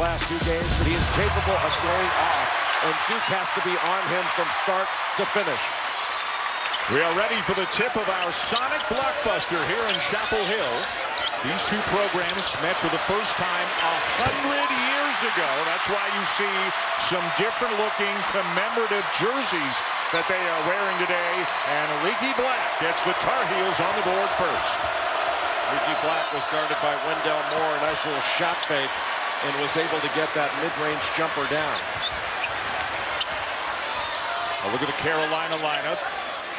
last 2 games, but he is capable of going off, and Duke has to be on him from start to finish. We are ready for the tip of our Sonic Blockbuster here in Chapel Hill. These two programs met for the first time 100 years ago. That's why you see some different looking commemorative jerseys that they are wearing today. And Leaky Black gets the Tar Heels on the board first. Leaky Black was guarded by Wendell Moore. A nice little shot fake, and was able to get that mid-range jumper down. Look at the Carolina lineup.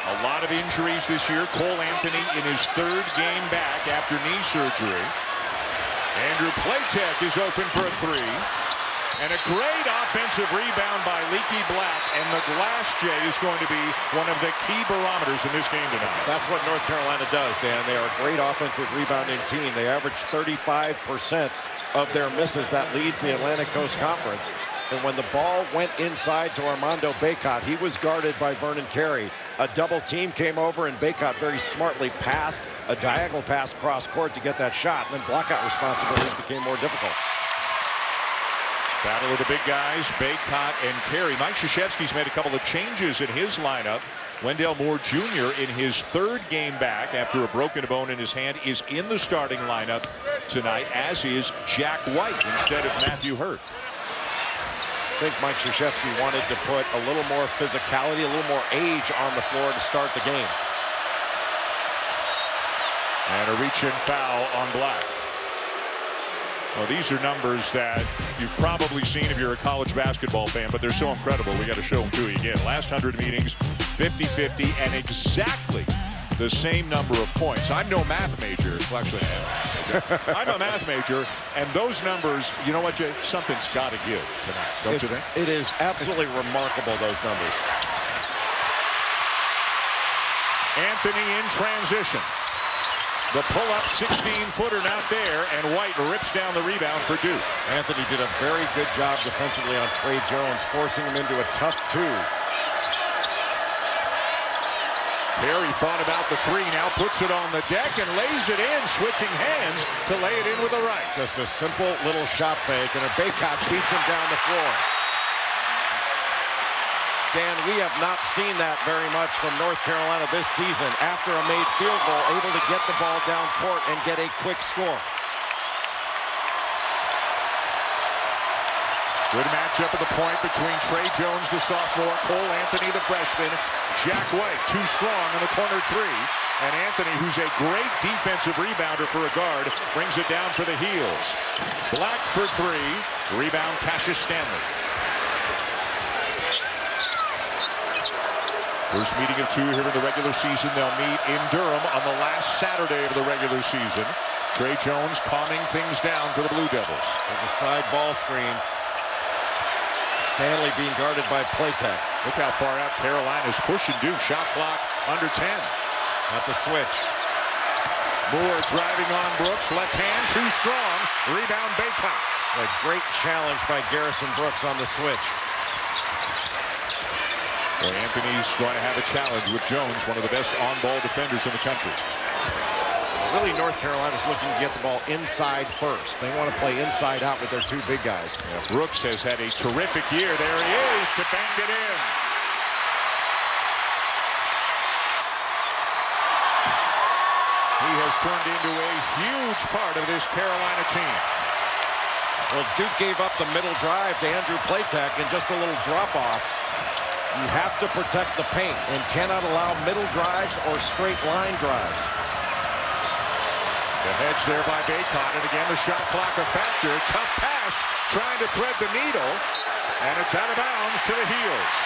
A lot of injuries this year. Cole Anthony in his 3rd game back after knee surgery. Andrew Platek is open for a 3. And a great offensive rebound by Leaky Black. And the glass, Jay, is going to be one of the key barometers in this game tonight. That's what North Carolina does, Dan. They are a great offensive rebounding team. They average 35% of their misses. That leads the Atlantic Coast Conference. And when the ball went inside to Armando Bacot, he was guarded by Vernon Carey. A double team came over, and Bacot very smartly passed a diagonal pass cross court to get that shot. And then blockout responsibilities became more difficult. Battle of the big guys, Bacot and Carey. Mike Krzyzewski's made a couple of changes in his lineup. Wendell Moore Jr. in his 3rd game back after a broken bone in his hand is in the starting lineup tonight, as is Jack White instead of Matthew Hurt. I think Mike Krzyzewski wanted to put a little more physicality, a little more age on the floor to start the game. And a reach-in foul on Black. Well, these are numbers that you've probably seen if you're a college basketball fan, but they're so incredible, we got to show them to you again. Last 100 meetings, 50-50, and exactly the same number of points. I'm no math major. Well, actually, I'm a math major, and those numbers, you know what, Jay? Something's got to give tonight, don't you think? It is absolutely remarkable, those numbers. Anthony in transition. The pull-up 16-footer not there, and White rips down the rebound for Duke. Anthony did a very good job defensively on Trey Jones, forcing him into a tough 2. Carey thought about the 3, now puts it on the deck and lays it in, switching hands to lay it in with the right. Just a simple little shot fake, and a Bacot beats him down the floor. Dan, we have not seen that very much from North Carolina this season. After a made field goal, able to get the ball down court and get a quick score. Good matchup at the point between Trey Jones, the sophomore, Cole Anthony, the freshman, Jack White, too strong in the corner 3. And Anthony, who's a great defensive rebounder for a guard, brings it down for the Heels. Black for 3. Rebound, Cassius Stanley. First meeting of 2 here in the regular season. They'll meet in Durham on the last Saturday of the regular season. Trey Jones calming things down for the Blue Devils. There's a side ball screen. Stanley being guarded by Platek. Look how far out Carolina's pushing Duke. Shot clock under 10. At the switch. Moore driving on Brooks. Left hand too strong. Rebound Bacot. A great challenge by Garrison Brooks on the switch. Well, Anthony's going to have a challenge with Jones, one of the best on-ball defenders in the country. Really, North Carolina's looking to get the ball inside first. They want to play inside out with their 2 big guys. Yeah, Brooks has had a terrific year. There he is to bang it in. He has turned into a huge part of this Carolina team. Well, Duke gave up the middle drive to Andrew Platek and just a little drop-off. You have to protect the paint and cannot allow middle drives or straight line drives. The hedge there by Bacot, and again the shot clock a factor. Tough pass, trying to thread the needle, and it's out of bounds to the Heels.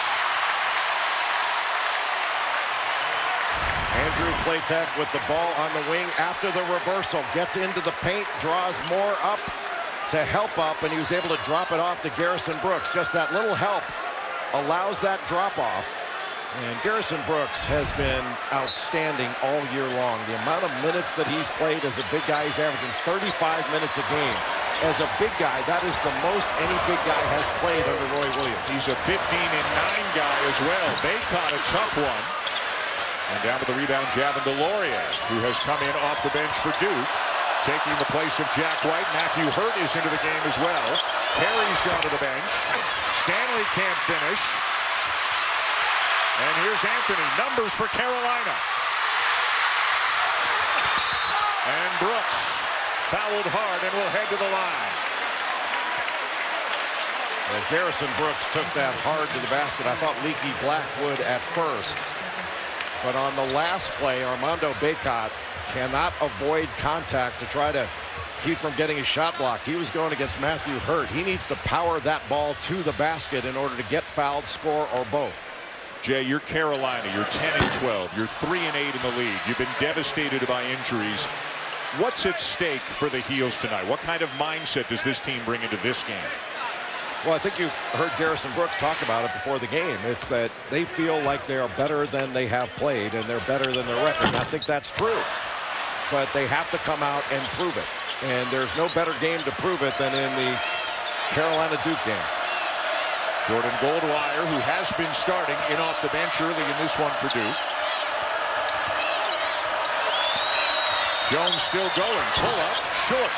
Andrew Platek with the ball on the wing after the reversal. Gets into the paint, draws Moore up to help up, and he was able to drop it off to Garrison Brooks. Just that little help allows that drop off. And Garrison Brooks has been outstanding all year long. The amount of minutes that he's played as a big guy, he's averaging 35 minutes a game. As a big guy, that is the most any big guy has played under Roy Williams. He's a 15-9 guy as well. Bacot a tough one. And down with the rebound, Javin DeLaurier, who has come in off the bench for Duke. Taking the place of Jack White. Matthew Hurt is into the game as well. Perry's gone to the bench. Stanley can't finish. And here's Anthony. Numbers for Carolina. And Brooks fouled hard and will head to the line. Well, Garrison Brooks took that hard to the basket. I thought Leaky Black would at first. But on the last play, Armando Bacot cannot avoid contact to try to keep from getting his shot blocked. He was going against Matthew Hurt. He needs to power that ball to the basket in order to get fouled, score, or both. Jay, you're Carolina. You're 10-12. You're 3-8 in the league. You've been devastated by injuries. What's at stake for the Heels tonight? What kind of mindset does this team bring into this game? Well, I think you heard Garrison Brooks talk about it before the game. It's that they feel like they are better than they have played, and they're better than their record. And I think that's true. But they have to come out and prove it. And there's no better game to prove it than in the Carolina-Duke game. Jordan Goldwire, who has been starting in off the bench early in this one for Duke. Jones still going. Pull up, short.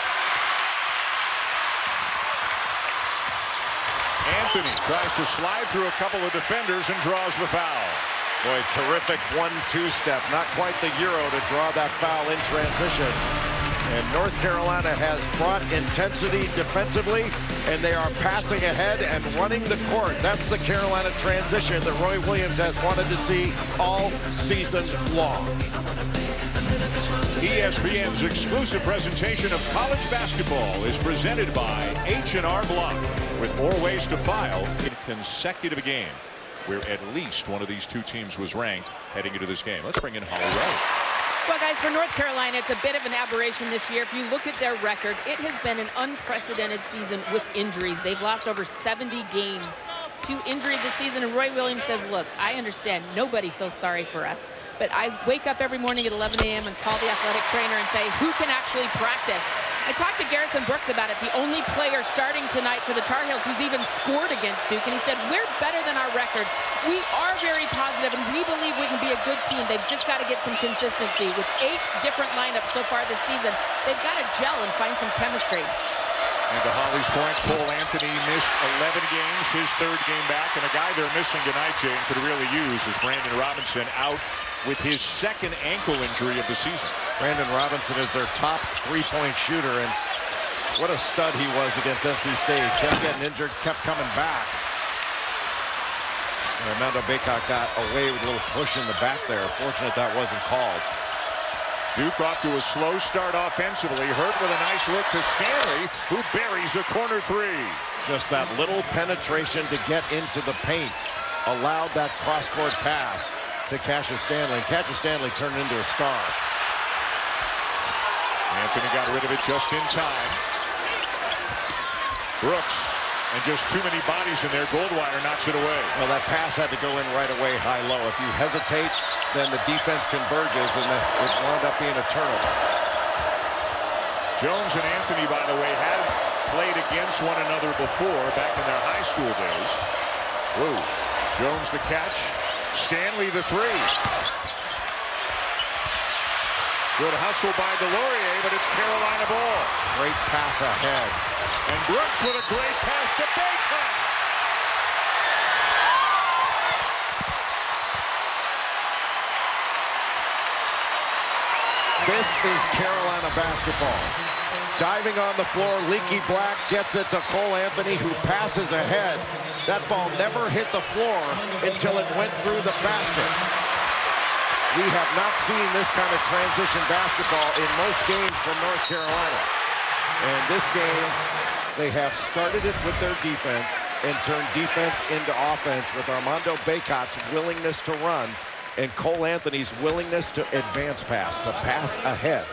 Anthony tries to slide through a couple of defenders and draws the foul. Boy, terrific 1-2 step. Not quite the Euro to draw that foul in transition. And North Carolina has brought intensity defensively, and they are passing ahead and running the court. That's the Carolina transition that Roy Williams has wanted to see all season long. ESPN's exclusive presentation of college basketball is presented by H&R Block, with more ways to file in a consecutive game where at least one of these two teams was ranked heading into this game. Let's bring in Holly Wright. Well, guys, for North Carolina, it's a bit of an aberration this year. If you look at their record, it has been an unprecedented season with injuries. They've lost over 70 games to injury this season, and Roy Williams says, look, I understand nobody feels sorry for us, but I wake up every morning at 11 a.m. and call the athletic trainer and say, who can actually practice? I talked to Garrison Brooks about it, the only player starting tonight for the Tar Heels who's even scored against Duke, and he said, we're better than our record. We are very positive, and we believe we can be a good team. They've just got to get some consistency. With 8 different lineups so far this season, they've got to gel and find some chemistry. And to Holly's point, Cole Anthony missed 11 games, his 3rd game back, and a guy they're missing tonight, Jay, and could really use is Brandon Robinson, out with his 2nd ankle injury of the season. Brandon Robinson is their top 3-point shooter, and what a stud he was against NC State. Kept getting injured, kept coming back. And Armando Bacot got away with a little push in the back there. Fortunate that wasn't called. Duke off to a slow start offensively. Hurt with a nice look to Stanley, who buries a corner 3. Just that little penetration to get into the paint allowed that cross-court pass to Cassius Stanley. Cassius Stanley turned into a star. Anthony got rid of it just in time. Brooks, and just too many bodies in there. Goldwire knocks it away. Well, that pass had to go in right away, high-low. If you hesitate, then the defense converges, and it wound up being a turnover. Jones and Anthony, by the way, have played against one another before, back in their high school days. Whoa. Jones the catch. Stanley the 3. Good hustle by Delorier, but it's Carolina ball. Great pass ahead. And Brooks with a great pass to Bacot. This is Carolina basketball. Diving on the floor, Leaky Black gets it to Cole Anthony, who passes ahead. That ball never hit the floor until it went through the basket. We have not seen this kind of transition basketball in most games from North Carolina. And this game, they have started it with their defense and turned defense into offense with Armando Bacot's willingness to run and Cole Anthony's willingness to advance pass, to pass ahead.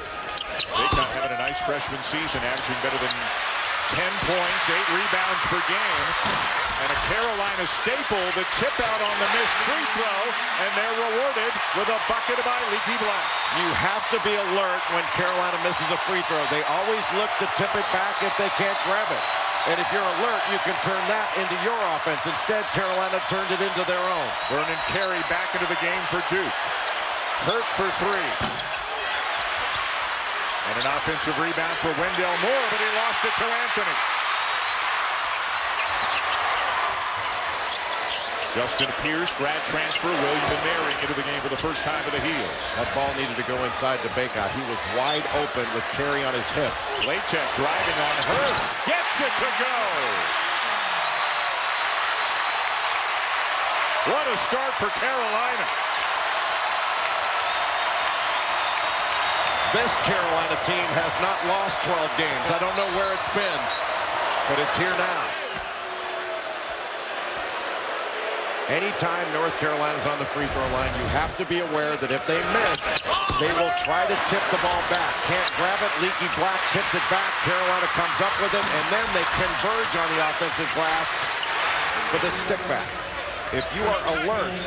Bacot having a nice freshman season, averaging better than 10 points, 8 rebounds per game, and a Carolina staple, the tip out on the missed free throw, and they're rewarded with a bucket by Leaky Black. You have to be alert when Carolina misses a free throw. They always look to tip it back if they can't grab it. And if you're alert, you can turn that into your offense. Instead, Carolina turned it into their own. Vernon Carey back into the game for Duke. Hurt for 3. And an offensive rebound for Wendell Moore, but he lost it to Anthony. Justin Pierce, grad transfer, William and Mary into the game for the first time for the Heels. That ball needed to go inside to Bacot. He was wide open with Carey on his hip. Latek driving on her, gets it to go. What a start for Carolina. This Carolina team has not lost 12 games. I don't know where it's been, but it's here now. Anytime North Carolina's on the free throw line, you have to be aware that if they miss, they will try to tip the ball back. Can't grab it. Leaky Black tips it back. Carolina comes up with it, and then they converge on the offensive glass with a step back. If you are alert,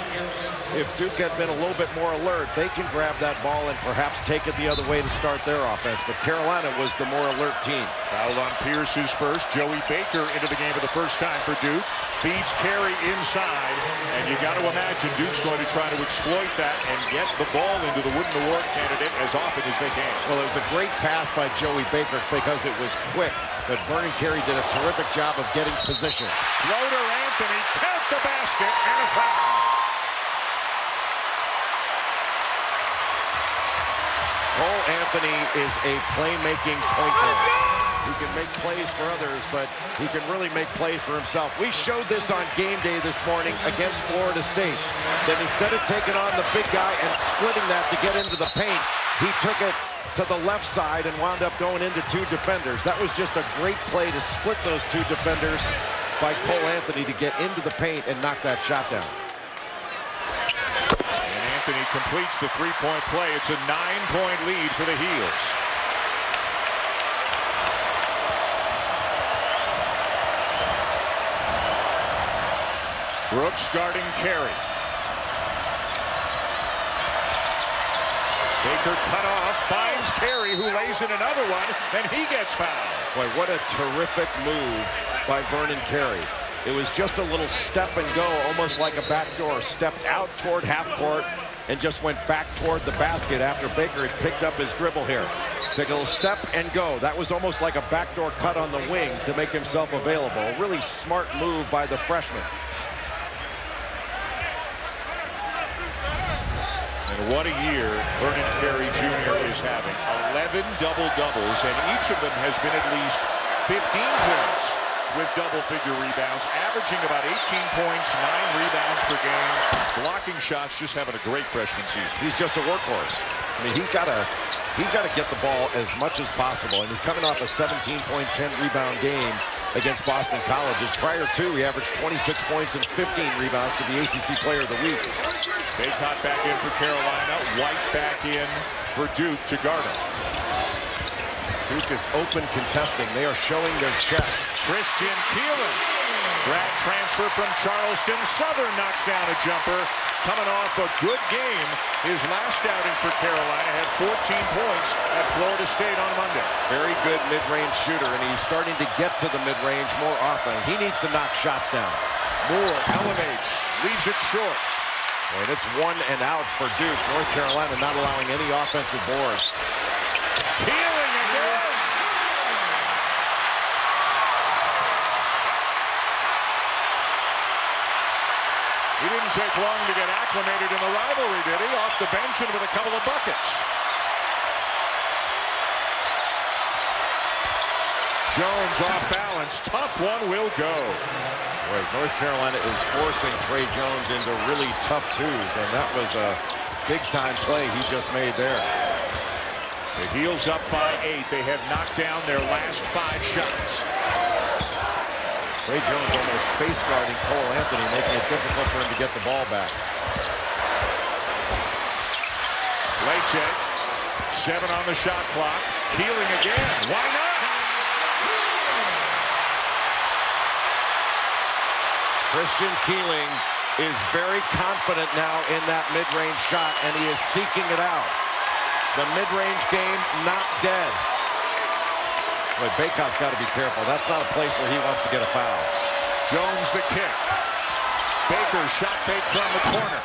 if Duke had been a little bit more alert, they can grab that ball and perhaps take it the other way to start their offense. But Carolina was the more alert team. Foul on Pierce's first. Joey Baker into the game for the first time for Duke. Feeds Carey inside. And you got to imagine Duke's going to try to exploit that and get the ball into the Wooden Award candidate as often as they can. Well, it was a great pass by Joey Baker because it was quick. But Vernon Carey did a terrific job of getting position. Floater Anthony, count the basket, and a foul. Cole Anthony is a playmaking point guard. He can make plays for others, but he can really make plays for himself. We showed this on game day this morning against Florida State. That instead of taking on the big guy and splitting that to get into the paint, he took it to the left side and wound up going into two defenders. That was just a great play to split those two defenders by Cole Anthony to get into the paint and knock that shot down. And Anthony completes the three-point play. It's a 9-point lead for the Heels. Brooks guarding Carey. Baker cut off, finds Carey, who lays in another one, and he gets fouled. Boy, what a terrific move by Vernon Carey. It was just a little step and go, almost like a backdoor. Stepped out toward half court and just went back toward the basket after Baker had picked up his dribble here. Take a little step and go. That was almost like a backdoor cut on the wing to make himself available. A really smart move by the freshman. And what a year Vernon Carey Jr. is having. 11 double-doubles, and each of them has been at least 15 points with double-figure rebounds, averaging about 18 points, 9 rebounds per game. Blocking shots, just having a great freshman season. He's just a workhorse. I mean, he's got to get the ball as much as possible, and he's coming off a 17-point, 10-rebound game against Boston College. Prior to, he averaged 26 points and 15 rebounds to the ACC Player of the Week. Bacot back in for Carolina. White back in for Duke to guard him. Duke is open contesting. They are showing their chest. Christian Keelan, grad transfer from Charleston Southern, knocks down a jumper. Coming off a good game, his last outing for Carolina, had 14 points at Florida State on Monday. Very good mid-range shooter, and he's starting to get to the mid-range more often. He needs to knock shots down. Moore elevates, leaves it short. And it's 1 and out for Duke. North Carolina not allowing any offensive boards. Keeling again. He didn't take long to get acclimated in the rivalry, did he? Off the bench and with a couple of buckets. Jones off balance. Tough one will go. Right, North Carolina is forcing Trey Jones into really tough twos, and that was a big-time play he just made there. The Heels up by 8. They have knocked down their last 5 shots. Trey Jones almost face-guarding Cole Anthony, making it difficult for him to get the ball back. Latek, 7 on the shot clock. Keeling again. Why not? Christian Keeling is very confident now in that mid-range shot, and he is seeking it out. The mid-range game not dead. But Bacot's got to be careful. That's not a place where he wants to get a foul. Jones the kick. Baker shot fake from the corner.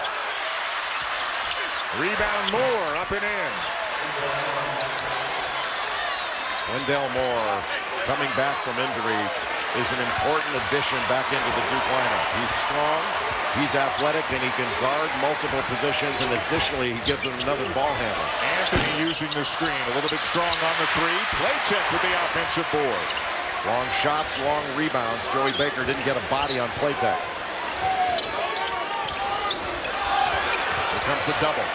Rebound Moore up and in. Wendell Moore, coming back from injury, is an important addition back into the Duke lineup. He's strong, he's athletic, and he can guard multiple positions, and additionally, he gives them another ball handler. Anthony using the screen, a little bit strong on the three. Playtech with the offensive board. Long shots, long rebounds. Joey Baker didn't get a body on Playtech. Here comes the double.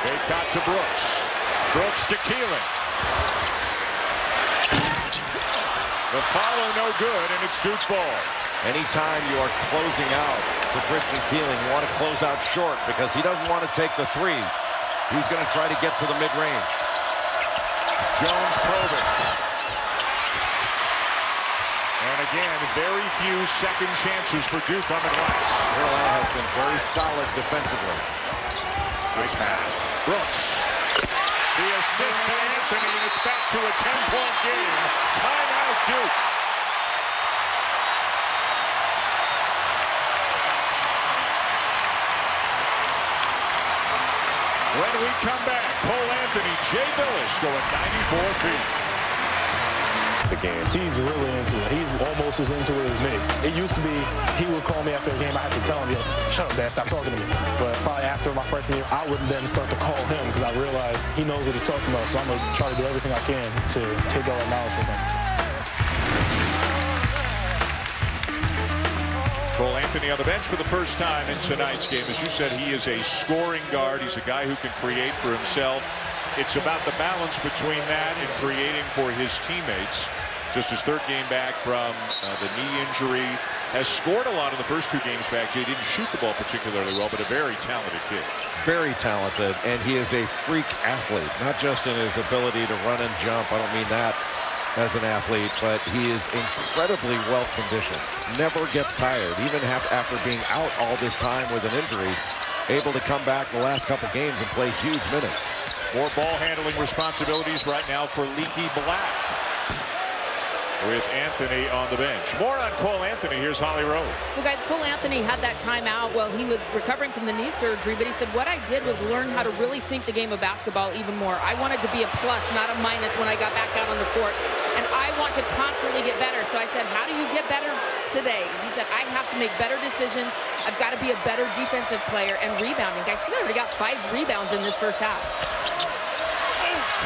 Fake out to Brooks. Brooks to Keeling. The follow no good, and it's Duke ball. Anytime you are closing out to Christian Keeling, you want to close out short because he doesn't want to take the three. He's going to try to get to the mid-range. Jones probing. And again, very few second chances for Duke on the glass. Carolina has been very solid defensively. Nice pass. Brooks. The assist to Anthony, and it's back to a 10-point game. Timeout, Duke. When we come back, Cole Anthony, Jay Billis going 94 feet. The game. He's really into it. He's almost as into it as me. It used to be he would call me after a game. I had to tell him, shut up, Dad, stop talking to me. But probably after my freshman year, I would then start to call him because I realized he knows what he's talking about. So I'm going to try to do everything I can to take all that knowledge from him. Cole Anthony on the bench for the first time in tonight's game. As you said, he is a scoring guard. He's a guy who can create for himself. It's about the balance between that and creating for his teammates. Just his third game back from the knee injury. Has scored a lot in the first two games back. Jay didn't shoot the ball particularly well, but a very talented kid. Very talented, and he is a freak athlete, not just in his ability to run and jump. I don't mean that as an athlete, but he is incredibly well conditioned. Never gets tired, even after being out all this time with an injury. Able to come back the last couple games and play huge minutes. More ball handling responsibilities right now for Leaky Black, with Anthony on the bench. More on Cole Anthony. Here's Holly Rowe. Well, guys, Cole Anthony had that timeout while he was recovering from the knee surgery, but he said, what I did was learn how to really think the game of basketball even more. I wanted to be a plus, not a minus when I got back out on the court, and I want to constantly get better. So I said, how do you get better today? He said, I have to make better decisions. I've got to be a better defensive player and rebounding. Guys, he's already got 5 rebounds in this first half.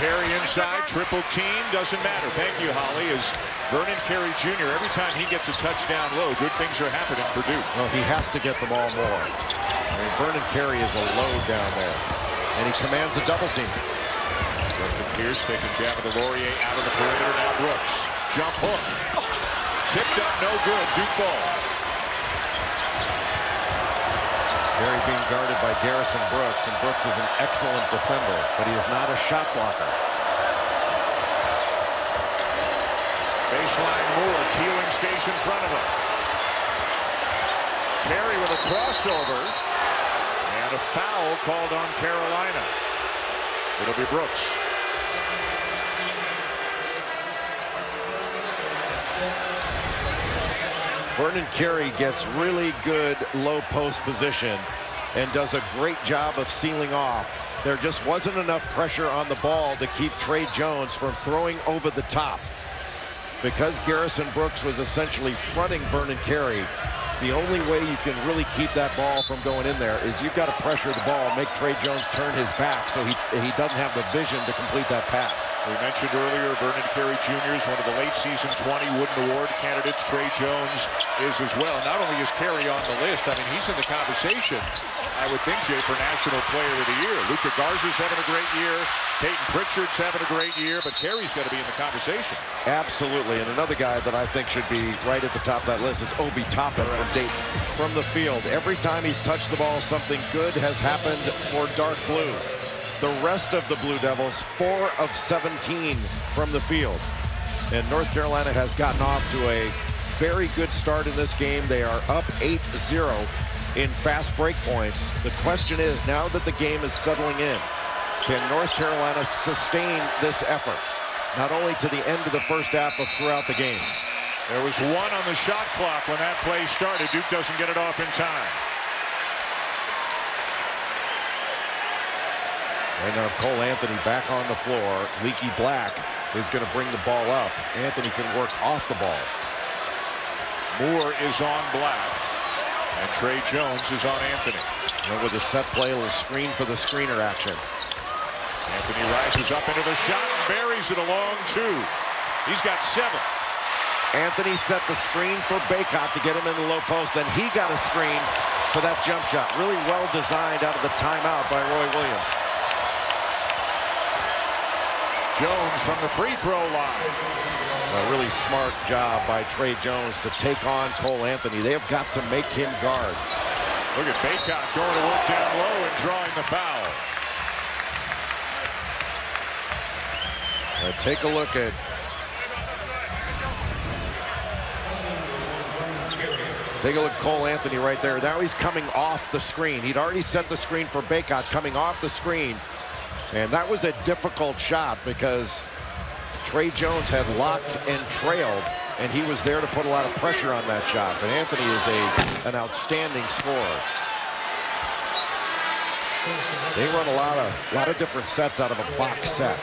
Carey inside, triple team, doesn't matter. Thank you, Holly. As Vernon Carey Jr., every time he gets a touchdown low, good things are happening for Duke. Well, he has to get the ball more. I mean, Vernon Carey is a load down there, and he commands a double team. Justin Pierce taking jab of the Laurier out of the perimeter. Now Brooks, jump hook. Tipped up, no good. Duke ball. Carey being guarded by Garrison Brooks, and Brooks is an excellent defender, but he is not a shot blocker. Baseline Moore, Keeling stays in front of him. Carey with a crossover, and a foul called on Carolina. It'll be Brooks. Vernon Carey gets really good low post position and does a great job of sealing off. There just wasn't enough pressure on the ball to keep Trey Jones from throwing over the top. Because Garrison Brooks was essentially fronting Vernon Carey, the only way you can really keep that ball from going in there is you've got to pressure the ball, make Trey Jones turn his back so he doesn't have the vision to complete that pass. We mentioned earlier Vernon Carey Jr. is one of the late season 20 Wooden Award candidates. Trey Jones is as well. Not only is Carey on the list, I mean, he's in the conversation, I would think, Jay, for National Player of the Year. Luka Garza's having a great year. Peyton Pritchard's having a great year, but Carey's got to be in the conversation. Absolutely, and another guy that I think should be right at the top of that list is Obi Toppin from Dayton. From the field, every time he's touched the ball, something good has happened for Dark Blue. The rest of the Blue Devils, 4 of 17 from the field. And North Carolina has gotten off to a very good start in this game. They are up 8-0 in fast break points. The question is, now that the game is settling in, can North Carolina sustain this effort? Not only to the end of the first half, but throughout the game. There was 1 on the shot clock when that play started. Duke doesn't get it off in time. Right now, Cole Anthony back on the floor. Leaky Black is going to bring the ball up. Anthony can work off the ball. Moore is on Black, and Trey Jones is on Anthony. And with a set play, a little screen for the screener action. Anthony rises up into the shot and buries it along 2. He's got 7. Anthony set the screen for Baycott to get him in the low post, and he got a screen for that jump shot. Really well designed out of the timeout by Roy Williams. Jones from the free throw line. A really smart job by Trey Jones to take on Cole Anthony. They have got to make him guard. Look at Baycott going to work down low and drawing the foul. Take a look at Cole Anthony right there. Now he's coming off the screen. He'd already set the screen for Baycott, coming off the screen. And that was a difficult shot because Trey Jones had locked and trailed, and he was there to put a lot of pressure on that shot. But Anthony is an outstanding scorer. They run a lot of different sets out of a box set.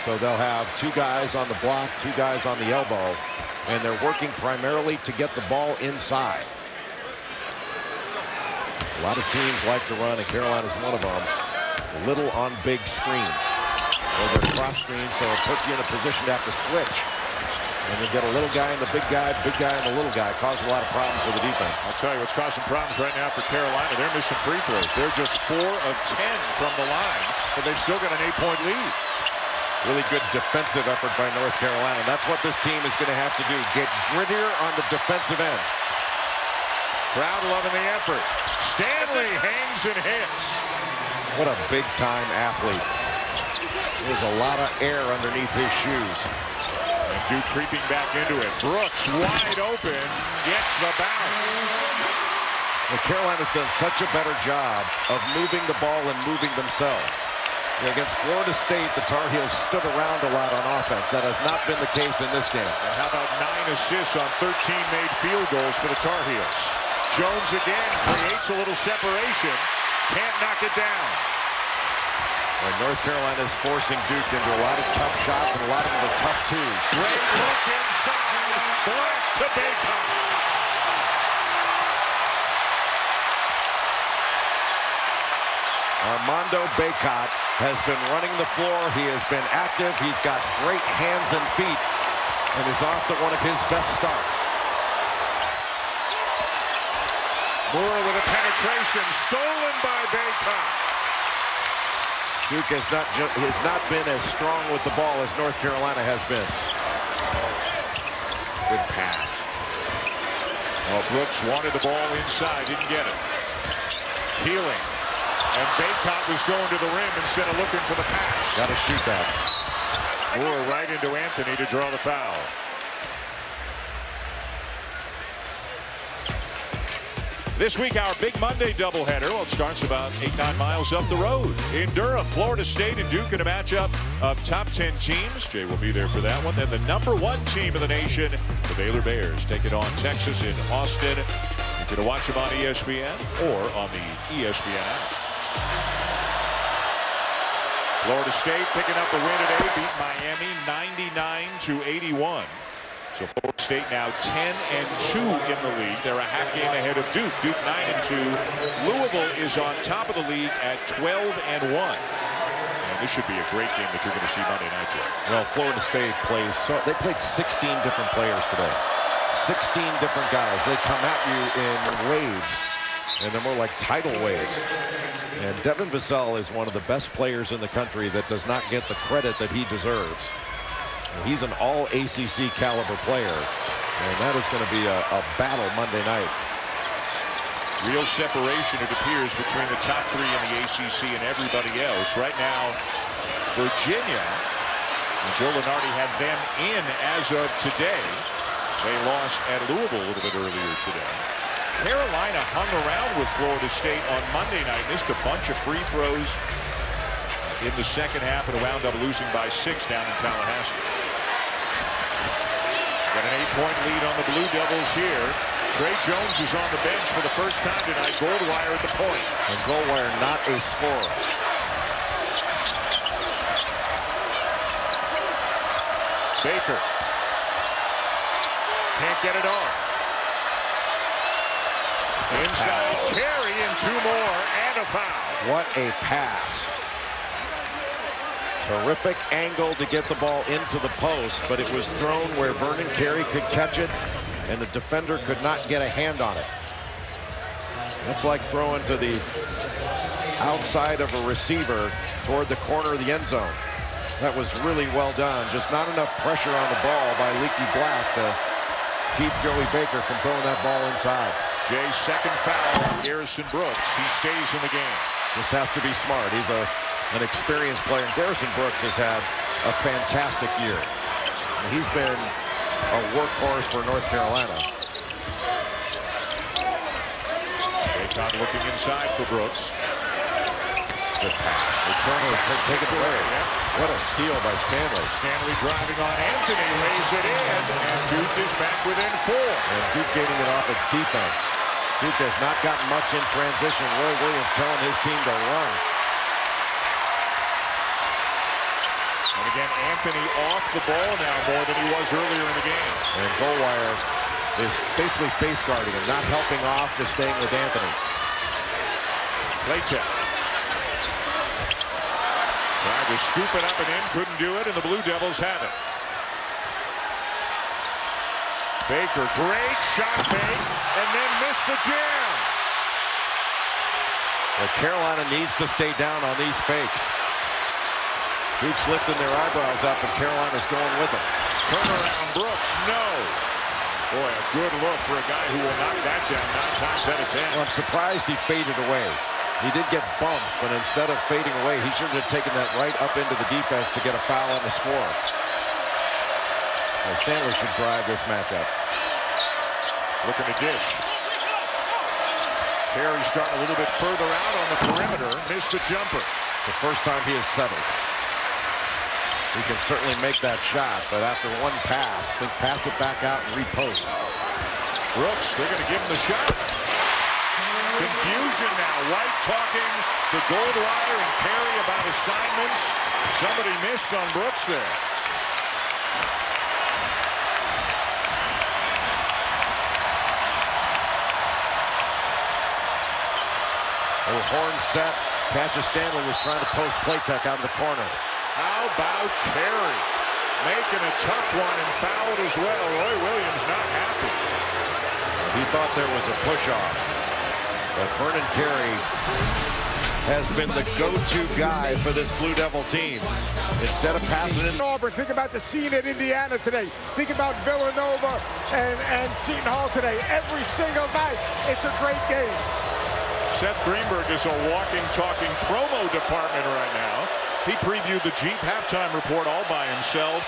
So they'll have 2 guys on the block, 2 guys on the elbow, and they're working primarily to get the ball inside. A lot of teams like to run, and Carolina's one of them, little on big screens. Or they're cross screens, so it puts you in a position to have to switch. And you get a little guy and the big guy and the little guy. Causes a lot of problems for the defense. I'll tell you what's causing problems right now for Carolina. They're missing free throws. They're just 4 of 10 from the line, but they've still got an 8-point lead. Really good defensive effort by North Carolina. That's what this team is going to have to do. Get grittier on the defensive end. Crowd loving the effort. Stanley hangs and hits. What a big-time athlete. There's a lot of air underneath his shoes. And Duke creeping back into it. Brooks wide open, gets the bounce. Well, Carolina's done such a better job of moving the ball and moving themselves. Against Florida State, the Tar Heels stood around a lot on offense. That has not been the case in this game. And how about 9 assists on 13 made field goals for the Tar Heels? Jones again creates a little separation. Can't knock it down. And North Carolina is forcing Duke into a lot of tough shots, and a lot of them are tough twos. Great look inside. Black to Baycott. Armando Baycott has been running the floor. He has been active. He's got great hands and feet, and is off to one of his best starts. Moore with a penetration, stolen by Baycott. Duke has not been as strong with the ball as North Carolina has been. Good pass. Well, Brooks wanted the ball inside, didn't get it. Peeling. And Baycott was going to the rim instead of looking for the pass. Got to shoot that. Moore right into Anthony to draw the foul. This week, our Big Monday doubleheader. Well, it starts about 8-9 miles up the road in Durham. Florida State and Duke in a matchup of top 10 teams. Jay will be there for that one. Then the #1 team of the nation, the Baylor Bears, take it on Texas in Austin. You can watch them on ESPN or on the ESPN app. Florida State picking up the win today, beat Miami 99-81. So Florida State now 10-2 in the league. They're a half game ahead of Duke. Duke 9-2. Louisville is on top of the league at 12-1. And this should be a great game that you're going to see Monday night, Jeff. Well, Florida State they played 16 different players today. 16 different guys. They come at you in waves, and they're more like tidal waves. And Devin Vassell is one of the best players in the country that does not get the credit that he deserves. He's an all-ACC caliber player, and that is going to be a battle Monday night. Real separation, it appears, between the top 3 in the ACC and everybody else. Right now, Virginia, and Joe Lunardi had them in as of today. They lost at Louisville a little bit earlier today. Carolina hung around with Florida State on Monday night, missed a bunch of free throws in the second half, and wound up losing by 6 down in Tallahassee. Got an 8-point lead on the Blue Devils here. Trey Jones is on the bench for the first time tonight. Goldwire at the point. And Goldwire not a scorer. Baker can't get it off. Inside carry and 2 more and a foul. What a pass. Terrific angle to get the ball into the post, but it was thrown where Vernon Carey could catch it and the defender could not get a hand on it. That's like throwing to the outside of a receiver toward the corner of the end zone. That was really well done. Just not enough pressure on the ball by Leaky Black to keep Joey Baker from throwing that ball inside. Jay's second foul on Garrison Brooks. He stays in the game. Just has to be smart. He's an experienced player. Garrison Brooks has had a fantastic year. He's been a workhorse for North Carolina. Baycott looking inside for Brooks. Good pass. Turner take it away. Yeah. What a steal by Stanley. Stanley driving on Anthony, lays it in, and Duke is back within 4. And Duke getting it off its defense. Duke has not gotten much in transition. Roy Williams telling his team to run. And again, Anthony off the ball now more than he was earlier in the game. And Goldwire is basically face guarding him, not helping off, just staying with Anthony. Play check. Tried to scoop it up and in, couldn't do it, and the Blue Devils have it. Baker, great shot fake, and then missed the jam. Well, Carolina needs to stay down on these fakes. Duke's lifting their eyebrows up, and Carolina's going with them. Turnaround, Brooks, no. Boy, a good look for a guy who will knock that down 9 times out of 10. Well, I'm surprised he faded away. He did get bumped, but instead of fading away, he should have taken that right up into the defense to get a foul on the score. Well, Stanley should drive this matchup. Looking to dish. Carey starting a little bit further out on the perimeter. Missed the jumper. The first time he has settled. He can certainly make that shot, but after one pass, they pass it back out and repost. Brooks, they're going to give him the shot. Confusion now. White talking to Goldwire and Carey about assignments. Somebody missed on Brooks there. Little horn set. Cassius Stanley was trying to post play tech out of the corner. How about Carey? Making a tough one and fouled as well. Roy Williams not happy. He thought there was a push-off. But Vernon Carey has been the go-to guy for this Blue Devil team. Instead of passing it. Auburn, think about the scene at Indiana today. Think about Villanova and Seton Hall today. Every single night, it's a great game. Seth Greenberg is a walking, talking promo department right now. He previewed the Jeep halftime report all by himself.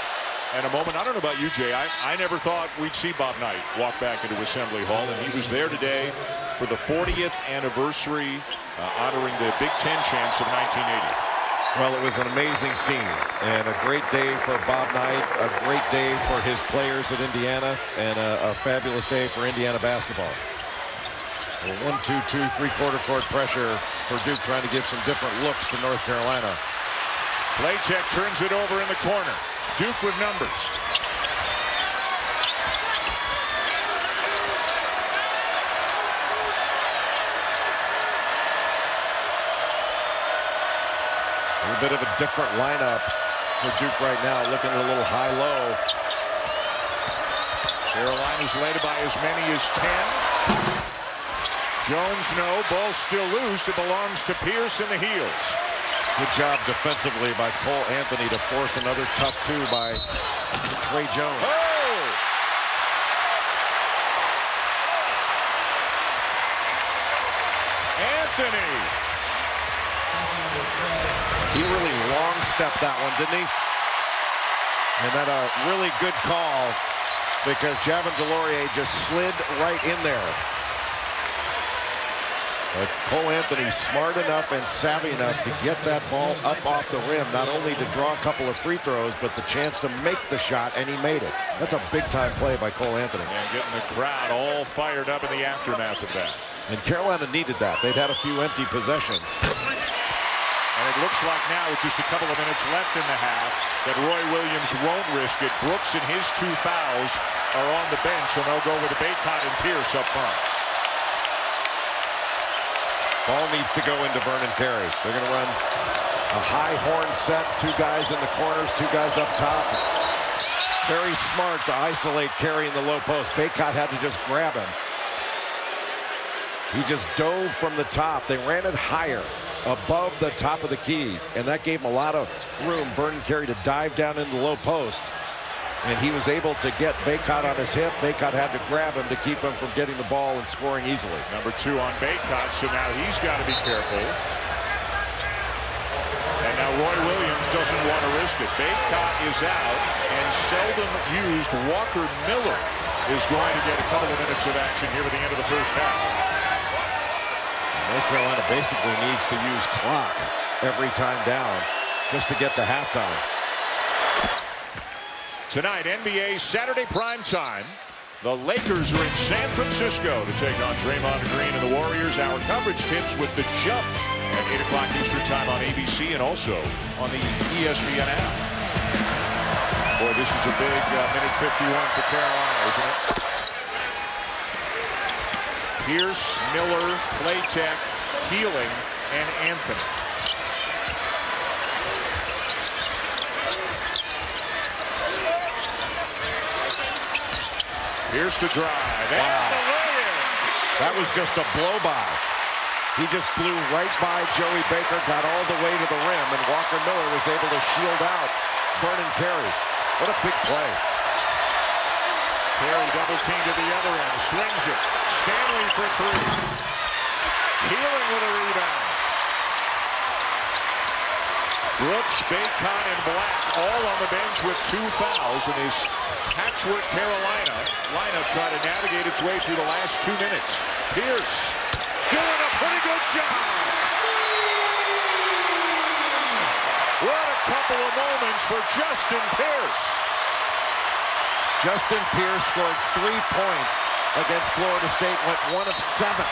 And a moment, I don't know about you, Jay, I never thought we'd see Bob Knight walk back into Assembly Hall, and he was there today for the 40th anniversary honoring the Big Ten champs of 1980. Well, it was an amazing scene and a great day for Bob Knight, a great day for his players at Indiana, and a fabulous day for Indiana basketball. A 1-2-2 3/4 court pressure for Duke, trying to give some different looks to North Carolina. Playtech turns it over in the corner. Duke with numbers. A little bit of a different lineup for Duke right now, looking a little high-low. Carolina's led by as many as 10. Jones, no. Ball still loose. It belongs to Pierce in the heels. Good job defensively by Cole Anthony to force another tough two by Trey Jones. Oh! Anthony! He really long-stepped that one, didn't he? And that a really good call because Javin DeLaurier just slid right in there. But Cole Anthony smart enough and savvy enough to get that ball up off the rim, not only to draw a couple of free throws, but the chance to make the shot, and he made it. That's a big-time play by Cole Anthony. And getting the crowd all fired up in the aftermath of that. And Carolina needed that. They'd had a few empty possessions. And it looks like now, with just a couple of minutes left in the half, that Roy Williams won't risk it. Brooks and his 2 fouls are on the bench, and they'll go with Bacot and Pierce up front. Ball needs to go into Vernon Carey. They're going to run a high horn set. 2 guys in the corners, 2 guys up top. Very smart to isolate Carey in the low post. Bacot had to just grab him. He just dove from the top. They ran it higher, above the top of the key, and that gave him a lot of room, Vernon Carey, to dive down in the low post. And he was able to get Bacot on his hip. Bacot had to grab him to keep him from getting the ball and scoring easily. Number 2 on Bacot, so now he's got to be careful. And now Roy Williams doesn't want to risk it. Bacot is out, and seldom used Walker Miller is going to get a couple of minutes of action here at the end of the first half. North Carolina basically needs to use clock every time down just to get to halftime. Tonight, NBA Saturday prime time. The Lakers are in San Francisco to take on Draymond Green and the Warriors. Our coverage tips with The Jump at 8 o'clock Eastern time on ABC and also on the ESPN app. Boy, this is a big minute 51 for Carolina, isn't it? Pierce, Miller, Playtech, Keeling, and Anthony. Here's the drive. And the lay-in. That was just a blow-by. He just blew right by Joey Baker, got all the way to the rim, and Walker Miller was able to shield out Vernon Carey. What a big play. Carey double team to the other end, swings it. Stanley for 3. Keeling with a rebound. Brooks, Bacot, and Black all on the bench with 2 fouls, and his Patchwork Carolina lineup trying to navigate its way through the last 2 minutes. Pierce doing a pretty good job. What a couple of moments for Justin Pierce. Justin Pierce scored 3 points against Florida State, went 1 of 7.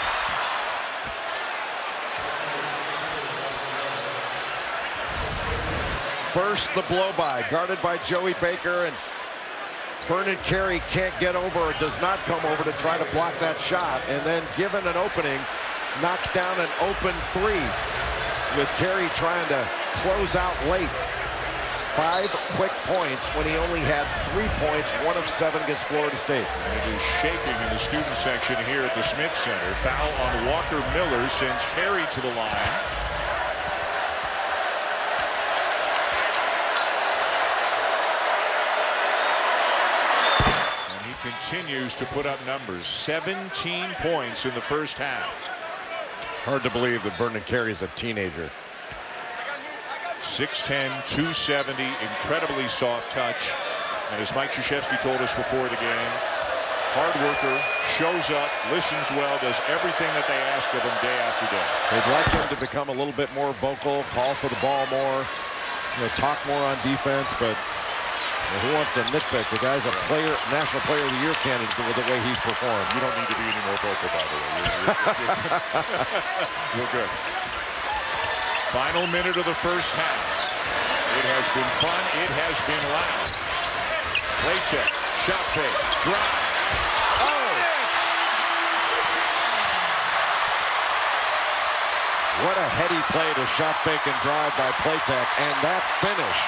First, the blow-by, guarded by Joey Baker, and Vernon Carey can't get over or does not come over to try to block that shot, and then given an opening, knocks down an open 3 with Carey trying to close out late. 5 quick points when he only had 3 points, 1 of 7 against Florida State. And it is shaking in the student section here at the Smith Center. Foul on Walker Miller sends Carey to the line. And he continues to put up numbers. 17 points in the first half. Hard to believe that Vernon Carey is a teenager. 6'10", 270, incredibly soft touch. And as Mike Krzyzewski told us before the game, hard worker, shows up, listens well, does everything that they ask of him day after day. They'd like him to become a little bit more vocal, call for the ball more, talk more on defense, but who wants to nitpick? The guy's a player, National Player of the Year candidate with the way he's performed. You don't need to be any more vocal, by the way. You're good. Final minute of the first half. It has been fun. It has been loud. Playtech, shot fake, drive. Oh! What a heady play to shot fake and drive by Playtech, and that finish.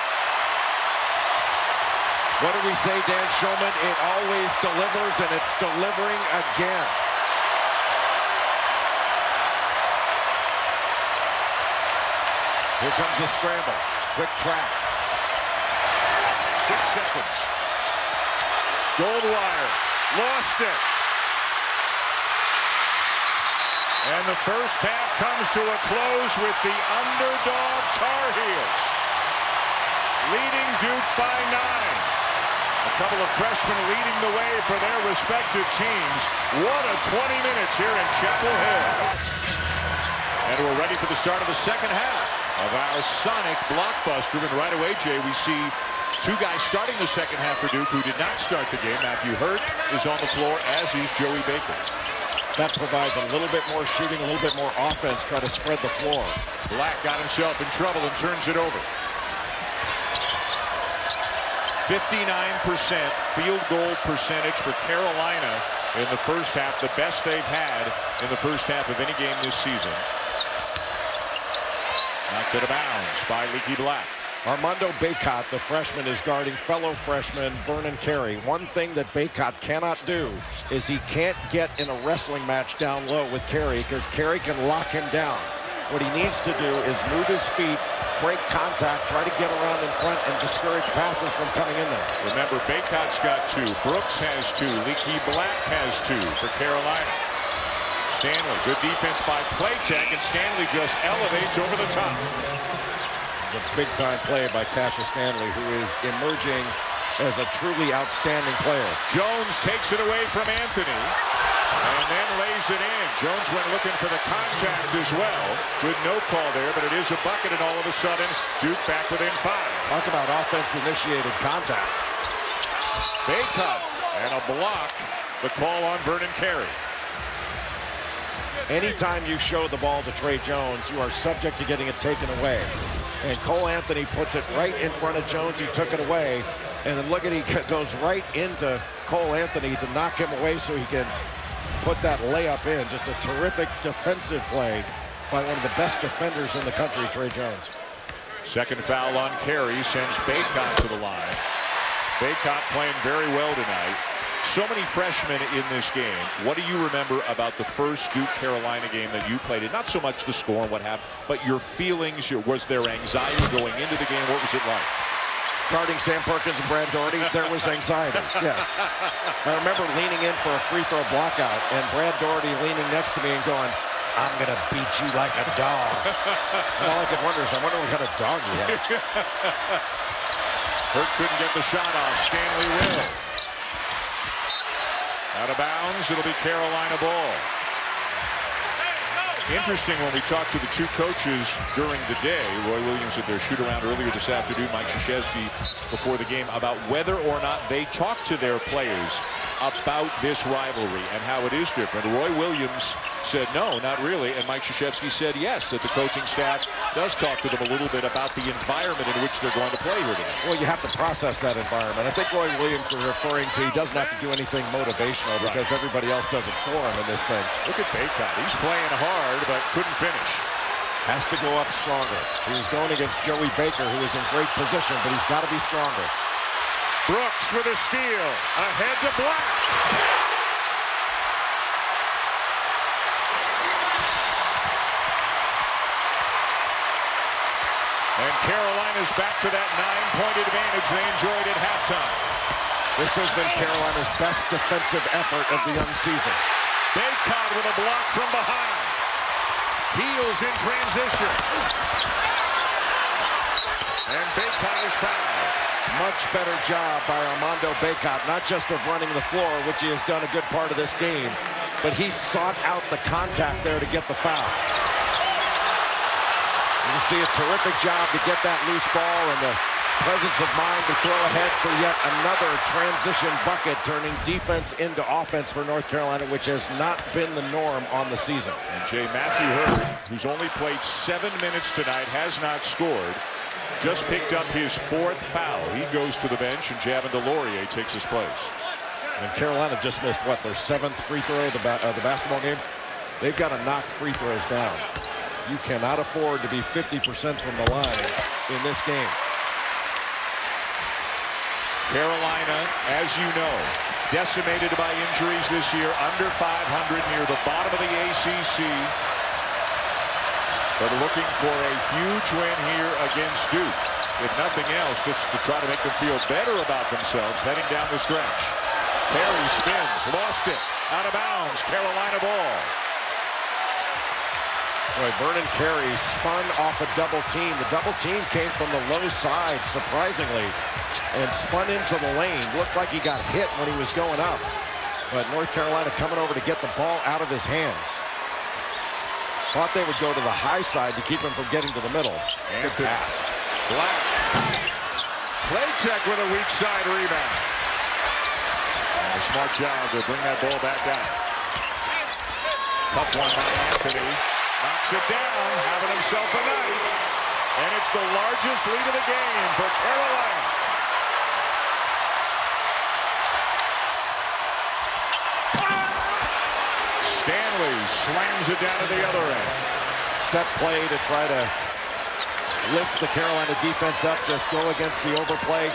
What do we say, Dan Shulman? It always delivers, and it's delivering again. Here comes a scramble. Quick track. 6 seconds. Goldwire lost it. And the first half comes to a close with the underdog Tar Heels leading Duke by 9. A couple of freshmen leading the way for their respective teams. What a 20 minutes here in Chapel Hill. And we're ready for the start of the second half of our Sonic blockbuster. And right away, Jay, we see 2 guys starting the second half for Duke who did not start the game. Matthew Hurt is on the floor, as is Joey Baker. That provides a little bit more shooting, a little bit more offense, try to spread the floor. Black got himself in trouble and turns it over. 59% field goal percentage for Carolina in the first half, the best they've had in the first half of any game this season. Knocked out of bounds by Leaky Black. Armando Bacot, the freshman, is guarding fellow freshman Vernon Carey. One thing that Bacot cannot do is he can't get in a wrestling match down low with Carey because Carey can lock him down. What he needs to do is move his feet, break contact, try to get around in front, and discourage passes from coming in there. Remember, Bacot's got 2. Brooks has 2. Leaky Black has 2 for Carolina. Stanley, good defense by Playtech, and Stanley just elevates over the top. The big-time play by Cassius Stanley, who is emerging as a truly outstanding player. Jones takes it away from Anthony and then lays it in. Jones went looking for the contact as well. Good no call there, but it is a bucket, and all of a sudden, Duke back within 5. Talk about offense-initiated contact. Bacot and a block. The call on Vernon Carey. Anytime you show the ball to Trey Jones, you are subject to getting it taken away. And Cole Anthony puts it right in front of Jones. He took it away. And then look at, he goes right into Cole Anthony to knock him away so he can put that layup in. Just a terrific defensive play by one of the best defenders in the country, Trey Jones. Second foul on Carey sends Bacot to the line. Bacot playing very well tonight. So many freshmen in this game. What do you remember about the first Duke-Carolina game that you played in? Not so much the score and what happened, but your feelings. Was there anxiety going into the game? What was it like? Guarding Sam Perkins and Brad Daugherty, there was anxiety, yes. I remember leaning in for a free throw blockout and Brad Daugherty leaning next to me and going, "I'm going to beat you like a dog." And all I could wonder is, I wonder what kind of dog he has. Hurt couldn't get the shot off. Stanley will. Out of bounds, it'll be Carolina ball. Interesting when we talked to the 2 coaches during the day. Roy Williams at their shoot-around earlier this afternoon, Mike Krzyzewski before the game, about whether or not they talk to their players about this rivalry and how it is different. Roy Williams said no, not really, and Mike Krzyzewski said yes, that the coaching staff does talk to them a little bit about the environment in which they're going to play here today. Well, you have to process that environment. I think Roy Williams was referring to he doesn't have to do anything motivational because everybody else does it for him in this thing. Look at Bacot. He's playing hard, but couldn't finish. Has to go up stronger. He was going against Joey Baker, who is in great position, but he's got to be stronger. Brooks with a steal. Ahead to Black. And Carolina's back to that 9-point advantage they enjoyed at halftime. This has been Carolina's best defensive effort of the young season. Bacot with a block from behind. Heels in transition. And Bacot is fouled. Much better job by Armando Bacot, not just of running the floor, which he has done a good part of this game, but he sought out the contact there to get the foul. You can see a terrific job to get that loose ball and the presence of mind to throw ahead for yet another transition bucket, turning defense into offense for North Carolina, which has not been the norm on the season. And Jay Matthew Hurd, who's only played 7 minutes tonight, has not scored. Just picked up his 4th foul. He goes to the bench, and Javin DeLaurier takes his place. And Carolina just missed, what, their 7th free throw of the basketball game? They've got to knock free throws down. You cannot afford to be 50% from the line in this game. Carolina, as you know, decimated by injuries this year, under 500, near the bottom of the ACC. But looking for a huge win here against Duke. If nothing else, just to try to make them feel better about themselves heading down the stretch. Carey spins, lost it, out of bounds, Carolina ball. Boy, Vernon Carey spun off a double team. The double team came from the low side, surprisingly, and spun into the lane. Looked like he got hit when he was going up. But North Carolina coming over to get the ball out of his hands. Thought they would go to the high side to keep him from getting to the middle. And good pass. Black. Playtech with a weak side rebound. And a smart job to bring that ball back out. Tough one by Anthony. Knocks it down, having himself a night. And it's the largest lead of the game for Carolina. Stanley slams it down to the other end. Set play to try to lift the Carolina defense up, just go against the overplay.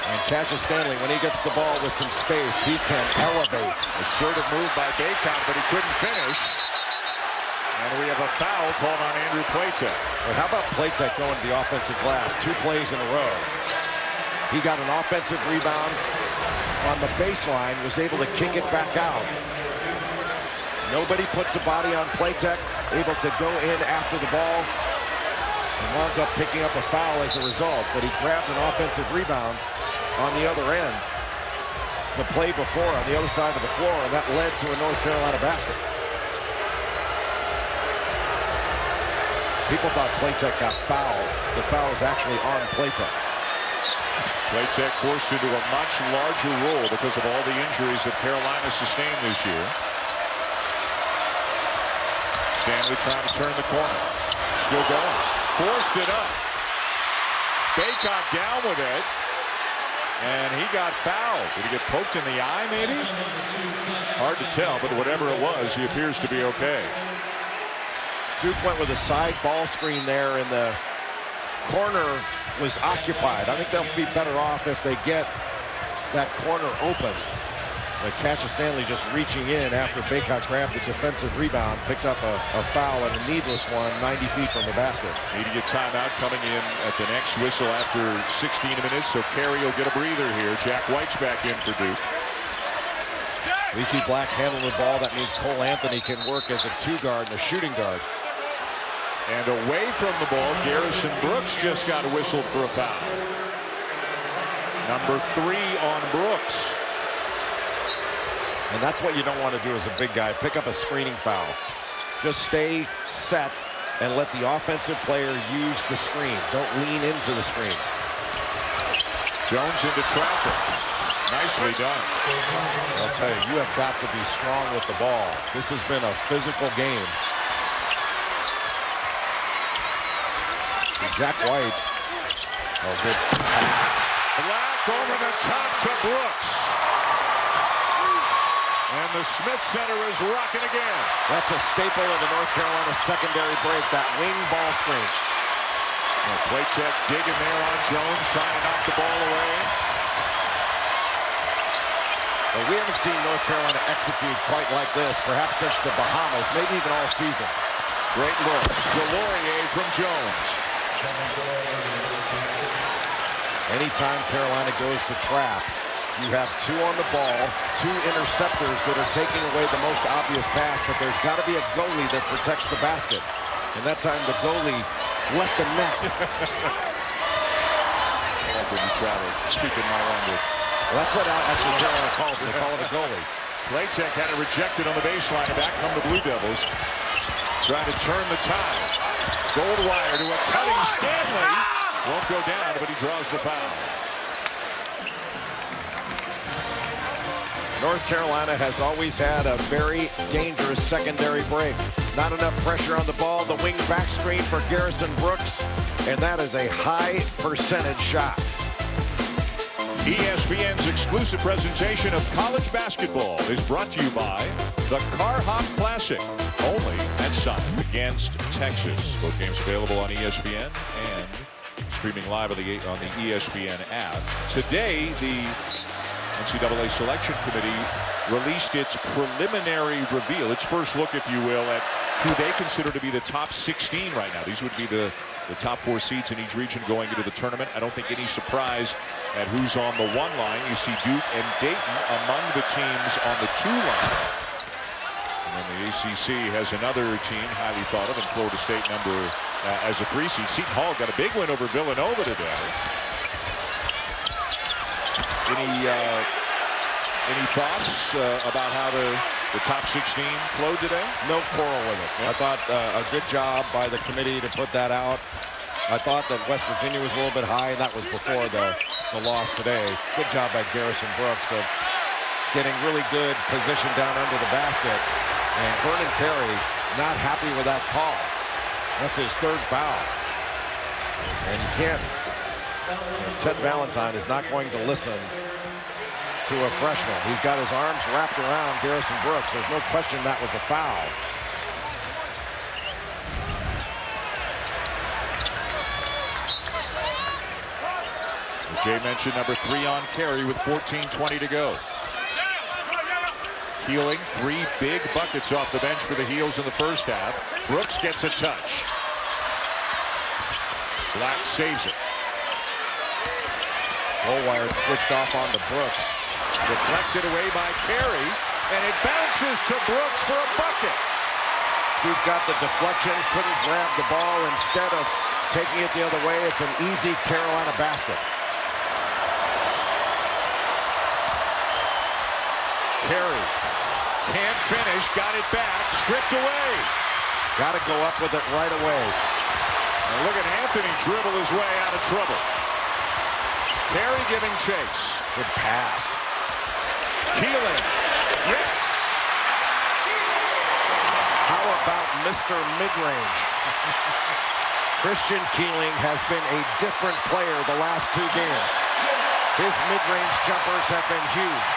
And Cassius Stanley, when he gets the ball with some space, he can elevate. Assertive move by Bacon, but he couldn't finish. And we have a foul called on Andrew Platek. But how about Platek going to the offensive glass? 2 plays in a row. He got an offensive rebound on the baseline, was able to kick it back out. Nobody puts a body on Platek, able to go in after the ball, and winds up picking up a foul as a result. But he grabbed an offensive rebound on the other end, the play before on the other side of the floor, and that led to a North Carolina basket. People thought Platek got fouled. The foul was actually on Platek. Platek forced into a much larger role because of all the injuries that Carolina sustained this year. Stanley trying to turn the corner. Still going. Forced it up. Bacon down with it. And he got fouled. Did he get poked in the eye, maybe? Hard to tell, but whatever it was, he appears to be okay. Duke went with a side ball screen there, and the corner was occupied. I think they'll be better off if they get that corner open. But Cassius Stanley just reaching in after Bacon grabbed the defensive rebound, picked up a foul and a needless one 90 feet from the basket. Needing a timeout coming in at the next whistle after 16 minutes, so Carey will get a breather here. Jack White's back in for Duke. Leaky Black handling the ball. That means Cole Anthony can work as a 2-guard and a shooting guard. And away from the ball, Garrison Brooks just got whistled for a foul. Number 3 on Brooks. And that's what you don't want to do as a big guy, pick up a screening foul. Just stay set and let the offensive player use the screen. Don't lean into the screen. Jones into traffic. Nicely done. I'll tell you, you have got to be strong with the ball. This has been a physical game. Jack White. Oh, good. Black over the top to Brooks. And the Smith Center is rocking again. That's a staple of the North Carolina secondary break, that wing ball screen. Platek digging there on Jones, trying to knock the ball away. But we haven't seen North Carolina execute quite like this, perhaps since the Bahamas, maybe even all season. Great look. Delorier from Jones. Anytime Carolina goes to trap, you have 2 on the ball, 2 interceptors that are taking away the most obvious pass, but there's got to be a goalie that protects the basket. And that time the goalie left the net. When you try to speak in my language. Well, that's what Carolina calls it. They call it a goalie. Platek had it rejected on the baseline, and back come the Blue Devils. Trying to turn the tide. Goldwire to a cutting Stanley. Won't go down, but he draws the foul. North Carolina has always had a very dangerous secondary break. Not enough pressure on the ball. The wing back screen for Garrison Brooks, and that is a high percentage shot. ESPN's exclusive presentation of college basketball is brought to you by the Car Hop Classic, only at Sonic against Texas. Both games available on ESPN and streaming live on the ESPN app. Today, the NCAA Selection Committee released its preliminary reveal, its first look, if you will, at who they consider to be the top 16 right now. These would be the top 4 seeds in each region going into the tournament. I don't think any surprise at who's on the 1 line. You see Duke and Dayton among the teams on the 2 line. And then the ACC has another team highly thought of, and Florida State as a 3 seed. Seton Hall got a big win over Villanova today. Any thoughts about how the top 16 flowed today? No quarrel with it. I thought a good job by the committee to put that out. I thought that West Virginia was a little bit high, and that was before the loss today. Good job by Garrison Brooks of getting really good position down under the basket And Vernon Carey not happy with that call. That's his third foul. And you can't. Ted Valentine is not going to listen to a freshman. He's got his arms wrapped around Garrison Brooks. There's no question that was a foul. As Jay mentioned, number 3 on Carey with 14:20 to go. Keeling, 3 big buckets off the bench for the Heels in the first half. Brooks gets a touch. Black saves it. Goldwire switched off onto Brooks. Deflected away by Carey, and it bounces to Brooks for a bucket. Duke got the deflection, couldn't grab the ball. Instead of taking it the other way, it's an easy Carolina basket. Carey can't finish, got it back, stripped away. Got to go up with it right away. And look at Anthony dribble his way out of trouble. Carey giving chase. Good pass. Keeling. Yes. How about Mr. Midrange? Christian Keeling has been a different player the last 2 games. His mid-range jumpers have been huge.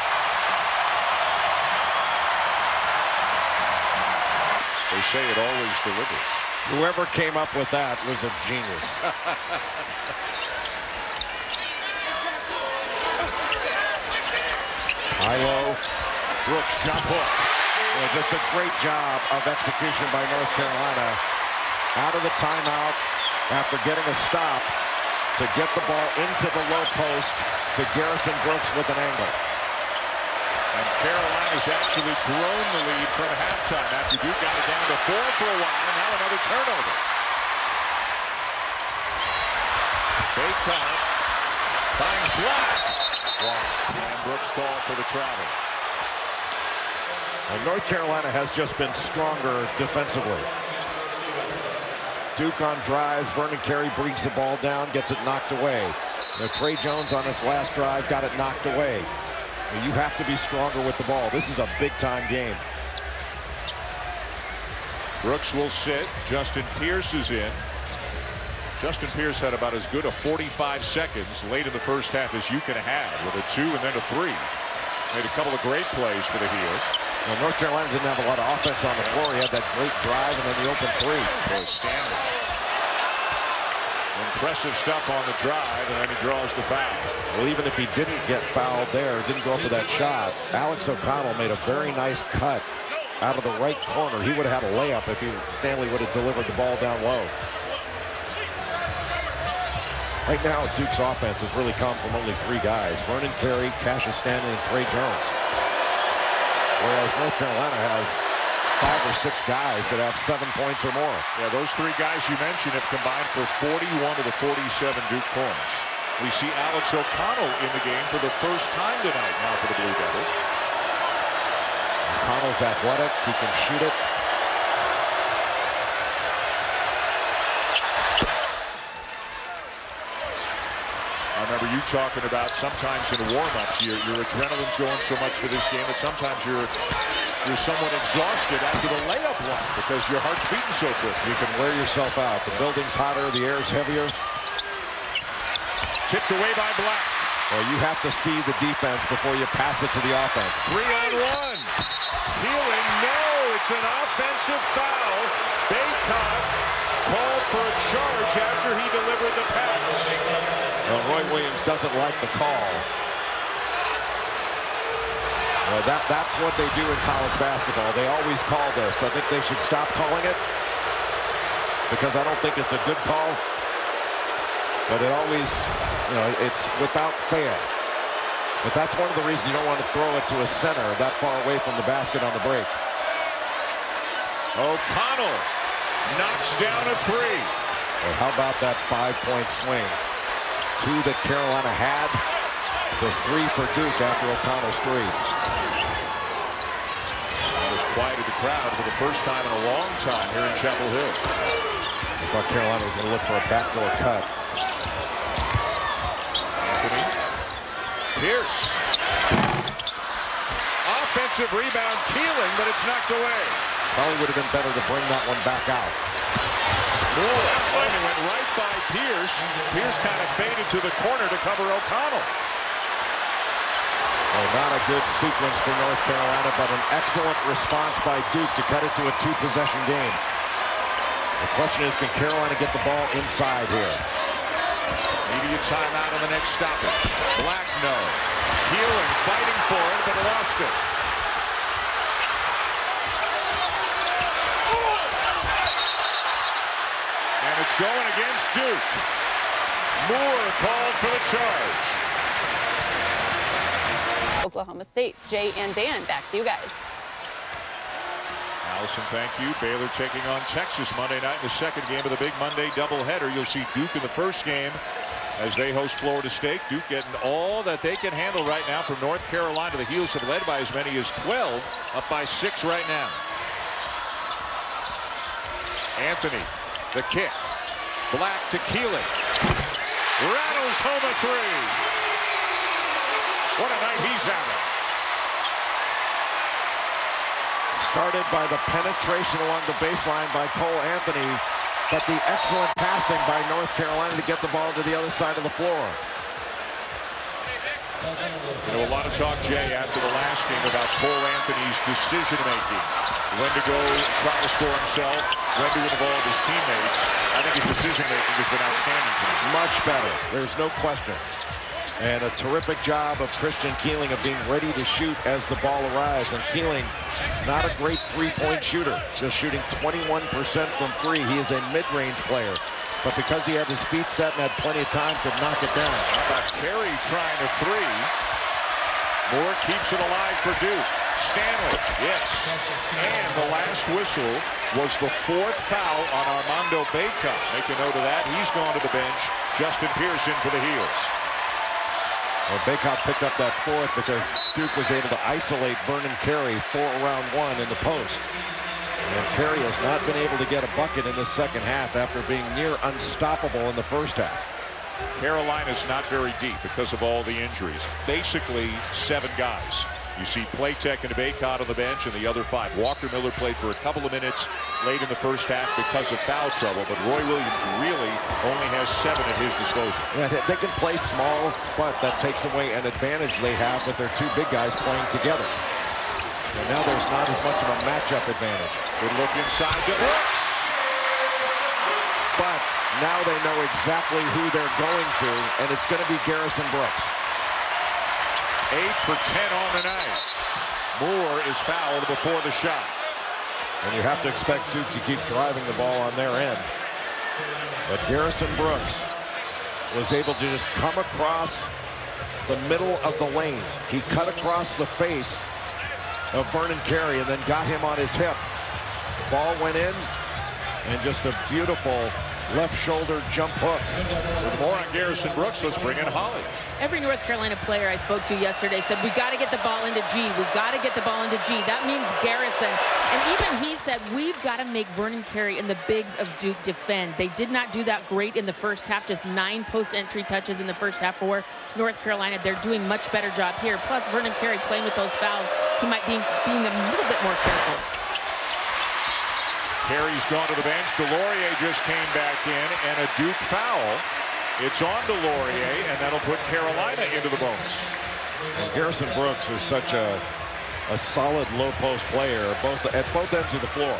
They say it always delivers. Whoever came up with that was a genius. High-low. Brooks jump hook. Just a great job of execution by North Carolina. Out of the timeout after getting a stop to get the ball into the low post to Garrison Brooks with an angle. And Carolina's actually grown the lead from halftime after Duke got it down to 4 for a while. Now another turnover. Baycott finds Black. And Brooks called for the travel. And North Carolina has just been stronger defensively. Duke on drives. Vernon Carey brings the ball down, gets it knocked away. Trey Jones on his last drive got it knocked away. You have to be stronger with the ball. This is a big-time game. Brooks will sit. Justin Pierce is in. Justin Pierce had about as good a 45 seconds late in the first half as you can have, with a 2 and then a 3. Made a couple of great plays for the Heels. Well, North Carolina didn't have a lot of offense on the floor. He had that great drive and then the open 3. Boy, Stanley. Impressive stuff on the drive, and then he draws the foul. Well, even if he didn't get fouled there, didn't go up with that shot, Alex O'Connell made a very nice cut out of the right corner. He would have had a layup if Stanley would have delivered the ball down low. Right now, Duke's offense has really come from only 3 guys: Vernon Carey, Cassius Stanley, and Trey Jones. Whereas North Carolina has 5 or 6 guys that have 7 points or more. Yeah, those 3 guys you mentioned have combined for 41 of the 47 Duke points. We see Alex O'Connell in the game for the first time tonight now for the Blue Devils. O'Connell's athletic. He can shoot it. I remember you talking about sometimes in warm-ups your adrenaline's going so much for this game that sometimes you're somewhat exhausted after the layup one because your heart's beating so quick. You can wear yourself out. The building's hotter, the air's heavier. Tipped away by Black. Well, you have to see the defense before you pass it to the offense. 3-on-1. Keeling, no, it's an offensive foul. Baycott called for a charge after he delivered the pass. Well, Roy Williams doesn't like the call. Well, that's what they do in college basketball. They always call this. I think they should stop calling it because I don't think it's a good call. But it always, it's without fail. But that's one of the reasons you don't want to throw it to a center that far away from the basket on the break. O'Connell knocks down a 3. Well, how about that 5-point swing? 2 that Carolina had to 3 for Duke after O'Connell's 3. Just quieted the crowd for the first time in a long time here in Chapel Hill. I thought Carolina was going to look for a backdoor cut. Anthony. Pierce. Offensive rebound, Keeling, but it's knocked away. Probably would have been better to bring that one back out. Moore went right by Pierce. Pierce kind of faded to the corner to cover O'Connell. Oh, not a good sequence for North Carolina, but an excellent response by Duke to cut it to a two-possession game. The question is, can Carolina get the ball inside here? Immediate timeout on the next stoppage. Black, no. Keeling fighting for it, but lost it. And it's going against Duke. Moore called for the charge. Oklahoma State. Jay and Dan, back to you guys. Allison, thank you. Baylor taking on Texas Monday night in the second game of the big Monday doubleheader. You'll see Duke in the first game as they host Florida State. Duke getting all that they can handle right now from North Carolina. The Heels have led by as many as 12, up by 6 right now. Anthony, the kick. Black to Keeling. Rattles home a 3. What a night he's having. Started by the penetration along the baseline by Cole Anthony, but the excellent passing by North Carolina to get the ball to the other side of the floor. You know, a lot of talk, Jay, after the last game about Cole Anthony's decision-making. When to go try to score himself, when to involve his teammates. I think his decision-making has been outstanding tonight. Much better. There's no question. And a terrific job of Christian Keeling of being ready to shoot as the ball arrives. And Keeling, not a great three-point shooter, just shooting 21% from 3. He is a mid-range player. But because he had his feet set and had plenty of time, could knock it down. How about Carey trying a 3? Moore keeps it alive for Duke. Stanley, yes. And the last whistle was the 4th foul on Armando Bacot. Make a note of that. He's gone to the bench. Justin Pearson for the Heels. Well, Bacot picked up that 4th because Duke was able to isolate Vernon Carey for round 1 in the post. And Carey has not been able to get a bucket in the second half after being near unstoppable in the first half. Carolina's not very deep because of all the injuries. Basically 7 guys. You see Platek and Bacot on the bench and the other 5. Walker Miller played for a couple of minutes late in the first half because of foul trouble, but Roy Williams really only has 7 at his disposal. Yeah, they can play small, but that takes away an advantage they have with their 2 big guys playing together. And now there's not as much of a matchup advantage. Good look inside to Brooks. But now they know exactly who they're going to, and it's going to be Garrison Brooks. 8 for 10 on the night. Moore is fouled before the shot. And you have to expect Duke to keep driving the ball on their end. But Garrison Brooks was able to just come across the middle of the lane. He cut across the face of Vernon Carey and then got him on his hip. The ball went in, and just a beautiful left shoulder jump hook. With more on Garrison Brooks, let's bring in Holly. Every North Carolina player I spoke to yesterday said, we got to get the ball into G. We got to get the ball into G. That means Garrison. And even he said, we've got to make Vernon Carey and the bigs of Duke defend. They did not do that great in the first half. Just 9 post-entry touches in the first half for North Carolina. They're doing much better job here. Plus, Vernon Carey playing with those fouls, he might be being a little bit more careful. Carey's gone to the bench. DeLaurier just came back in, and a Duke foul. It's on DeLaurier, and that'll put Carolina into the bonus. And Garrison Brooks is such a solid low post player at both ends of the floor.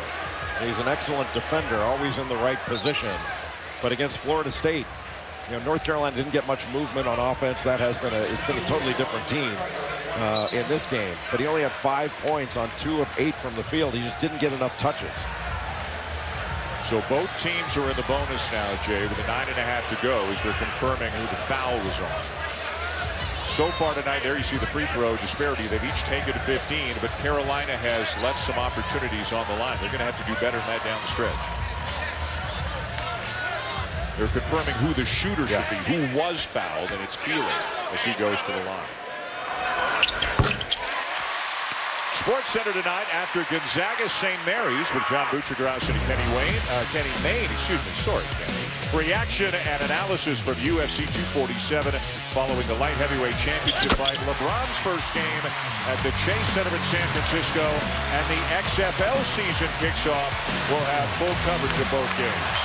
He's an excellent defender, always in the right position. But against Florida State, you know, North Carolina didn't get much movement on offense. That has been it's been a totally different team in this game. But he only had 5 points on 2 of 8 from the field. He just didn't get enough touches. So both teams are in the bonus now, Jay, with a 9.5 to go as they're confirming who the foul was on. So far tonight, there you see the free throw disparity. They've each taken to 15, but Carolina has left some opportunities on the line. They're going to have to do better than that down the stretch. They're confirming who the shooter should be, who was fouled, and it's Keeling as he goes to the line. Sports Center tonight after Gonzaga St. Mary's with John Buccigross and Kenny Mayne, Kenny. Reaction and analysis from UFC 247 following the light heavyweight championship fight. LeBron's first game at the Chase Center in San Francisco, and the XFL season kicks off. We'll have full coverage of both games.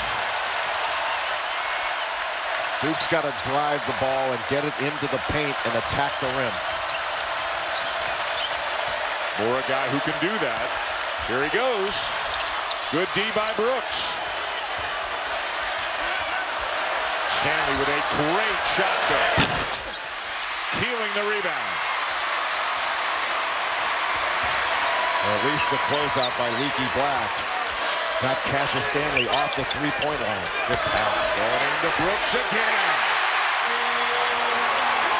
Duke's got to drive the ball and get it into the paint and attack the rim. More a guy who can do that. Here he goes. Good D by Brooks. Stanley with a great shot there. Keeling the rebound. Or at least the closeout by Leaky Black. Got Cassius Stanley off the three-point line. Good pass. Going into Brooks again.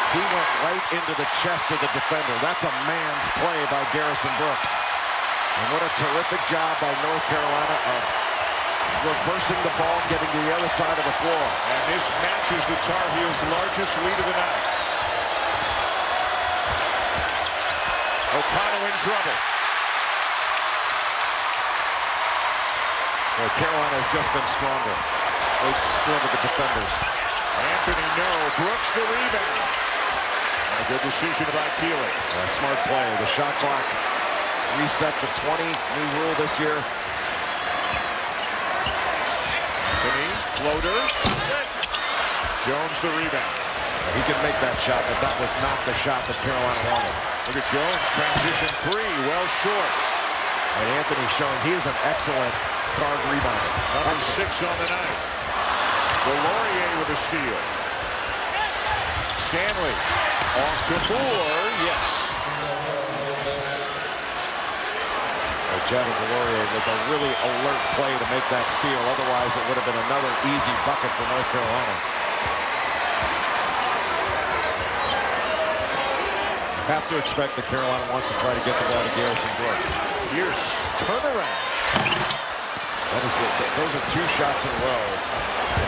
He went right into the chest of the defender. That's a man's play by Garrison Brooks. And what a terrific job by North Carolina of reversing the ball, getting to the other side of the floor. And this matches the Tar Heels' largest lead of the night. O'Connell in trouble. Well, Carolina has just been stronger. They've splintered the defenders. Anthony, no. Brooks the rebound. And a good decision by Keeling. Smart play. The shot clock reset to 20. New rule this year. Anthony, floater. Jones the rebound. He can make that shot, but that was not the shot that Carolina wanted. Look at Jones, transition three, well short. And Anthony showing he is an excellent guard rebounder. Number 6 on the night. Delorier with a steal. Stanley off to Moore, yes. Jevon Delorier with a really alert play to make that steal. Otherwise, it would have been another easy bucket for North Carolina. Have to expect that Carolina wants to try to get the ball to Garrison Brooks. Here's turnaround. Those are 2 shots in a row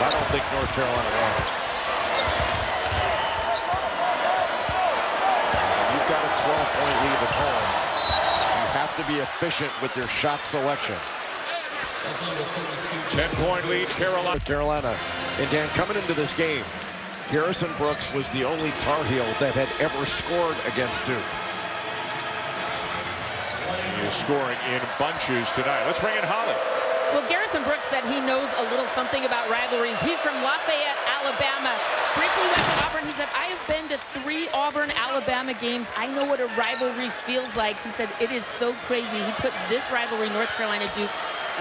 that I don't think North Carolina wanted. You've got a 12-point lead at home. You have to be efficient with your shot selection. 10-point lead, Carolina. And Dan, coming into this game, Garrison Brooks was the only Tar Heel that had ever scored against Duke. He is scoring in bunches tonight. Let's bring in Holly. Well, Garrison Brooks said he knows a little something about rivalries. He's from Lafayette, Alabama. Briefly went to Auburn. He said, I have been to 3 Auburn-Alabama games. I know what a rivalry feels like. He said, it is so crazy. He puts this rivalry, North Carolina-Duke,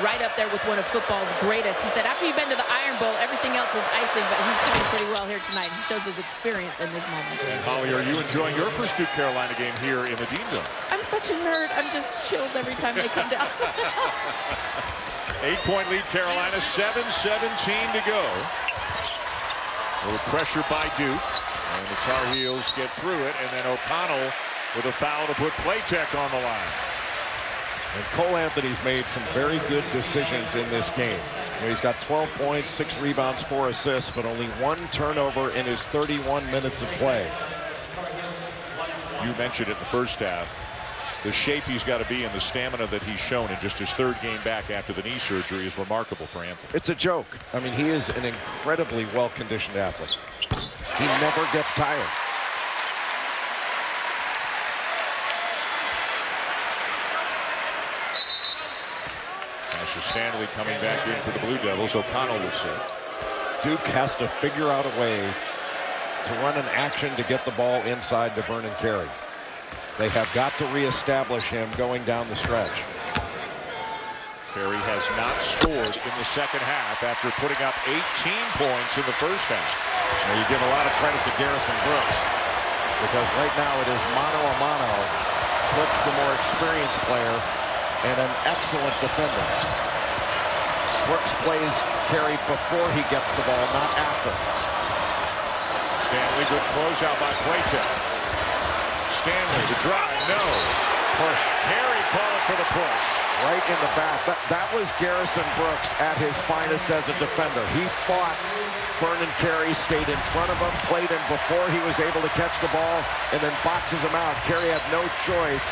right up there with one of football's greatest. He said, after you've been to the Iron Bowl, everything else is icing, but he's playing pretty well here tonight. He shows his experience in this moment. And Holly, are you enjoying your first Duke Carolina game here in the Dean Dome? I'm such a nerd. I'm just chills every time they come down. 8-point lead, Carolina, 7:17 to go. A little pressure by Duke, and the Tar Heels get through it, and then O'Connell with a foul to put Playtech on the line. And Cole Anthony's made some very good decisions in this game. He's got 12 points, 6 rebounds, 4 assists, but only 1 turnover in his 31 minutes of play. You mentioned it in the first half. The shape he's got to be and the stamina that he's shown in just his 3rd game back after the knee surgery is remarkable for Anthony. It's a joke. I mean, he is an incredibly well-conditioned athlete. He never gets tired. Cassius Stanley coming back in for the Blue Devils. O'Connell will see. Duke has to figure out a way to run an action to get the ball inside to Vernon Carey. They have got to reestablish him going down the stretch. Carey has not scored in the second half after putting up 18 points in the first half. Now you give a lot of credit to Garrison Brooks because right now it is mano a mano. Brooks, the more experienced player, and an excellent defender. Brooks plays Carey before he gets the ball, not after. Stanley, good closeout by Playtech. Stanley, the drive, no. Push. Carey calling for the push. Right in the back. That was Garrison Brooks at his finest as a defender. He fought Vernon Carey, stayed in front of him, played him before he was able to catch the ball, and then boxes him out. Carey had no choice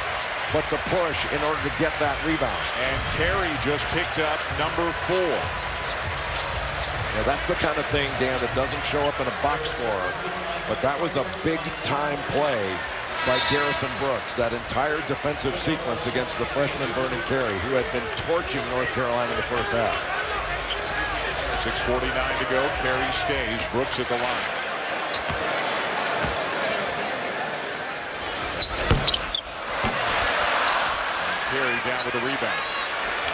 but to push in order to get that rebound. And Carey just picked up number 4. Yeah, that's the kind of thing, Dan, that doesn't show up in a box score, but that was a big-time play by Garrison Brooks. That entire defensive sequence against the freshman Vernon Carey, who had been torching North Carolina in the first half. 6:49 to go. Carey stays. Brooks at the line. Carey down with the rebound.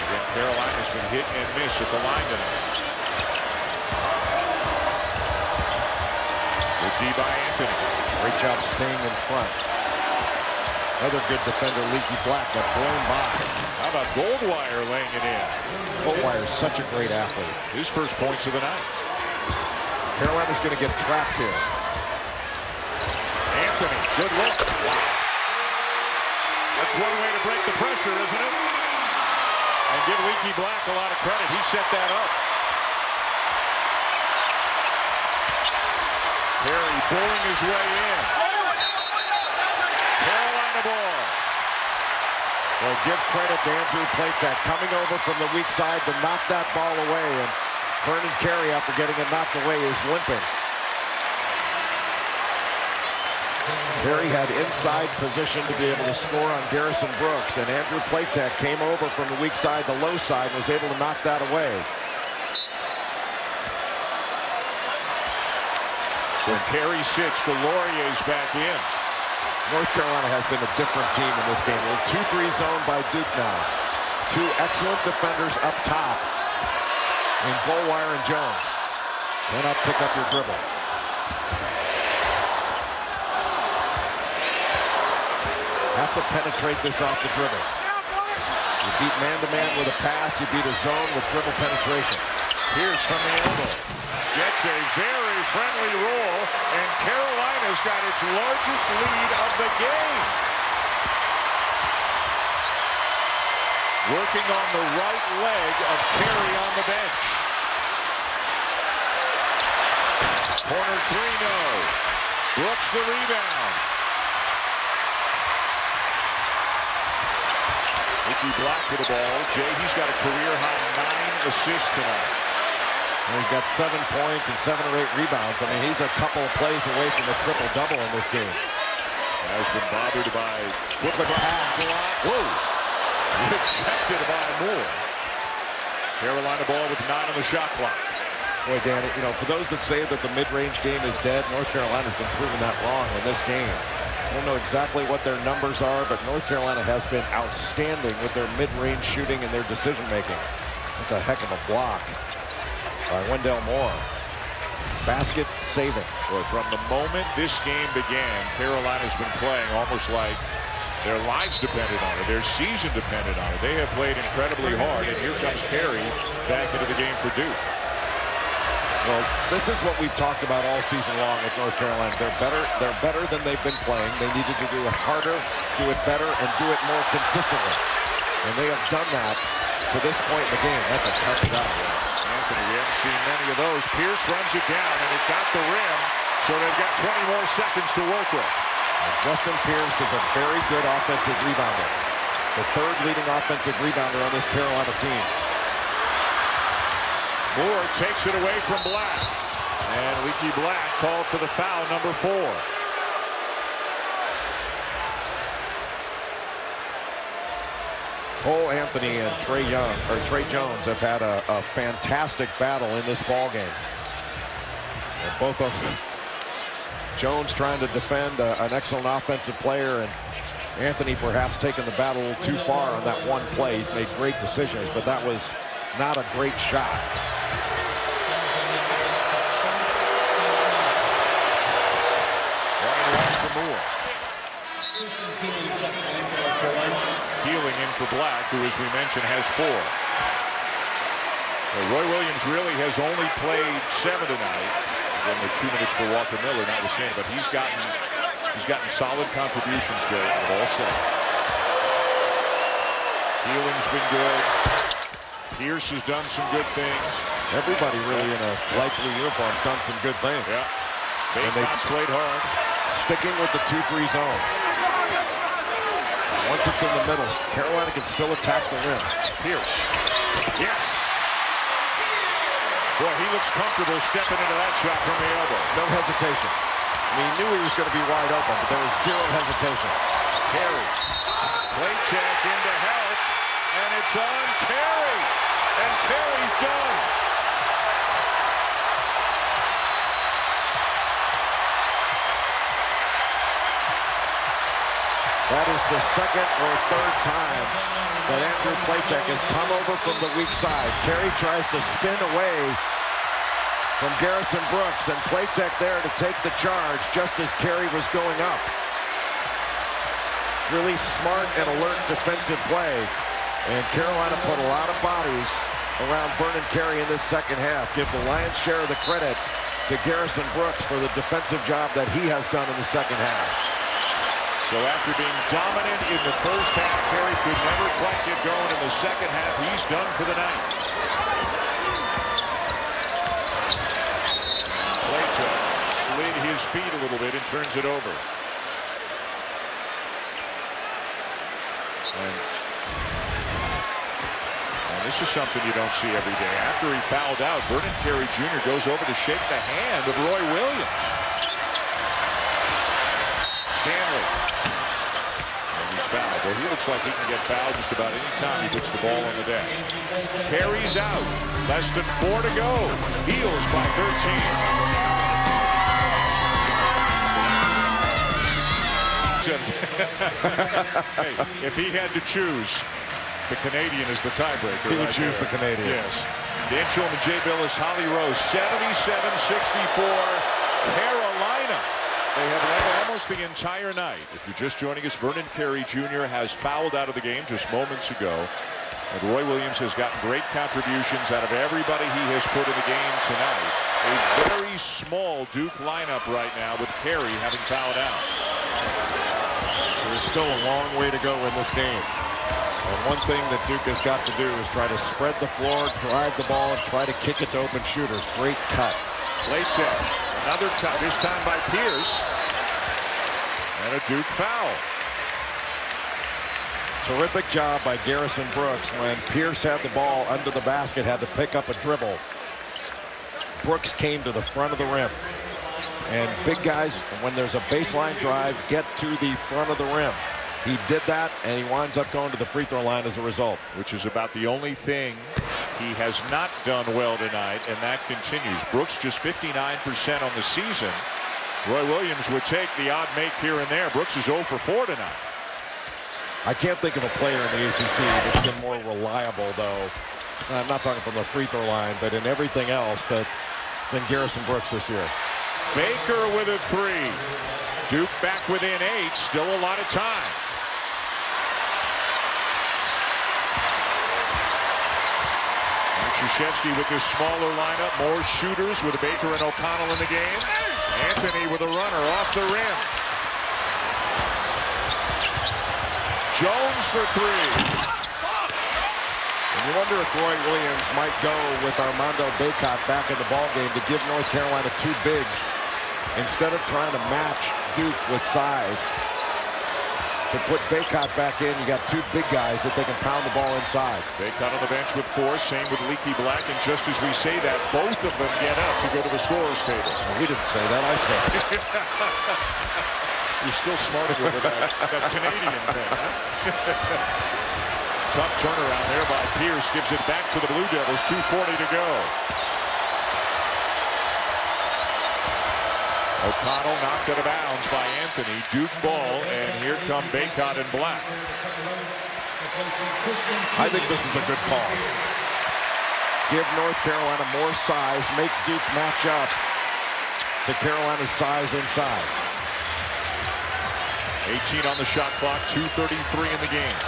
Again, Carolina's been hit and miss at the line tonight. Good D by Anthony. Great job staying in front. Another good defender, Leaky Black, got blown by. How about Goldwire laying it in? Goldwire is such a great athlete. His first points of the night. Carolina's going to get trapped here. Anthony, good look. Wow. That's one way to break the pressure, isn't it? And give Leaky Black a lot of credit. He set that up. Carey pulling his way in. Carolina ball. Well, give credit to Andrew Platek coming over from the weak side to knock that ball away. And Vernon Carey, after getting it knocked away, is limping. Carey had inside position to be able to score on Garrison Brooks, and Andrew Platek came over from the weak side, the low side, and was able to knock that away. So Carey sits, Delorier's back in. North Carolina has been a different team in this game. A 2-3 zone by Duke now. Two excellent defenders up top in Goldwire and Jones. Cannot pick up your dribble. Have to penetrate this off the dribble. You beat man-to-man with a pass. You beat a zone with dribble penetration. Here's from the elbow. Gets a very friendly roll, and Carolina's got its largest lead of the game. Working on the right leg of Carey on the bench. Corner 3, no. Brooks the rebound. Leaky Black with the ball. Jay, he's got a career-high 9 assists tonight. And he's got 7 points and 7 or 8 rebounds. I mean, he's a couple of plays away from a triple-double in this game. Has been bothered by foot pass a lot. Whoa! Accepted by Moore. Carolina ball with 9 on the shot clock. Boy, Dan, you know, for those that say that the mid-range game is dead, North Carolina's been proving that wrong in this game. I don't know exactly what their numbers are, but North Carolina has been outstanding with their mid-range shooting and their decision-making. That's a heck of a block by Wendell Moore. Basket saving. Well, from the moment this game began, Carolina's been playing almost like their lives depended on it. Their season depended on it. They have played incredibly hard, and here comes Carey back into the game for Duke. Well, this is what we've talked about all season long with North Carolina. They're better than they've been playing. They needed to do it harder, do it better, and do it more consistently. And they have done that to this point in the game. That's a tough shot. Anthony, we haven't seen many of those. Pierce runs it down, and it got the rim, so they've got 20 more seconds to work with. And Justin Pierce is a very good offensive rebounder. The third leading offensive rebounder on this Carolina team. Moore takes it away from Black. And Leaky Black called for the foul, number 4. Cole Anthony and Trey Jones have had a fantastic battle in this ball game. And both of them. Jones trying to defend an excellent offensive player, and Anthony perhaps taking the battle a little too far on that one play. He's made great decisions, but that was not a great shot. Moore. Healing in for Black, who, as we mentioned, has 4. Well, Roy Williams really has only played 7 tonight. Again, with 2 minutes for Walker Miller, notwithstanding, but he's gotten solid contributions, Joe, of all 7. Healing's been good. Pierce has done some good things. Everybody really in a light blue uniform has done some good things. Yeah. They've played hard. Sticking with the 2-3 zone. Once it's in the middle, Carolina can still attack the rim. Pierce. Yes. Boy, he looks comfortable stepping into that shot from the elbow. No hesitation. I mean, he knew he was going to be wide open, but there was zero hesitation. Carey. Play check into help, and it's on Carey. And Carey's done. That is the second or third time that Andrew Platek has come over from the weak side. Carey tries to spin away from Garrison Brooks, and Platek there to take the charge just as Carey was going up. Really smart and alert defensive play, and Carolina put a lot of bodies around Vernon Carey in this second half. Give the lion's share of the credit to Garrison Brooks for the defensive job that he has done in the second half. So after being dominant in the first half, Carey could never quite get going in the second half. He's done for the night. Platek slid his feet a little bit and turns it over. And this is something you don't see every day. After he fouled out, Vernon Carey Jr. goes over to shake the hand of Roy Williams. Stanley. And he's fouled. Well, he looks like he can get fouled just about any time he puts the ball on the deck. Carey's out. Less than 4 to go. Heels by 13. Hey, if he had to choose, the Canadian is the tiebreaker. He would choose the Canadian. Yes. Dan Shulman, Jay Billis, Holly Rose, 77-64, Carolina. They have led almost the entire night. If you're just joining us, Vernon Carey Jr. has fouled out of the game just moments ago. And Roy Williams has gotten great contributions out of everybody he has put in the game tonight. A very small Duke lineup right now with Carey having fouled out. There's still a long way to go in this game. And one thing that Duke has got to do is try to spread the floor, drive the ball, and try to kick it to open shooters. Great cut. Platek, another cut, this time by Pierce. And a Duke foul. Terrific job by Garrison Brooks when Pierce had the ball under the basket, had to pick up a dribble. Brooks came to the front of the rim. And big guys, when there's a baseline drive, get to the front of the rim. He did that, and he winds up going to the free throw line as a result. Which is about the only thing he has not done well tonight, and that continues. Brooks just 59% on the season. Roy Williams would take the odd make here and there. Brooks is 0 for 4 tonight. I can't think of a player in the ACC that's been more reliable, though. I'm not talking from the free throw line, but in everything else than Garrison Brooks this year. Baker with a 3. Duke back within 8. Still a lot of time. Krzyzewski with this smaller lineup. More shooters with Baker and O'Connell in the game. Anthony with a runner off the rim. Jones for 3. And you wonder if Roy Williams might go with Armando Bacot back in the ballgame to give North Carolina 2 bigs instead of trying to match Duke with size. To put Bacot back in, you got 2 big guys that they can pound the ball inside. Bacot on the bench with 4, same with Leaky Black, and just as we say that, both of them get up to go to the scorer's table. Well, we didn't say that, I said it. You're still smarting over that Canadian thing, huh? Tough turnaround there by Pierce, gives it back to the Blue Devils, 2:40 to go. O'Connell knocked out of bounds by Anthony. Duke ball, and here come Bacot and Black. I think this is a good call. Give North Carolina more size, make Duke match up to Carolina's size inside. 18 on the shot clock, 2:33 in the game.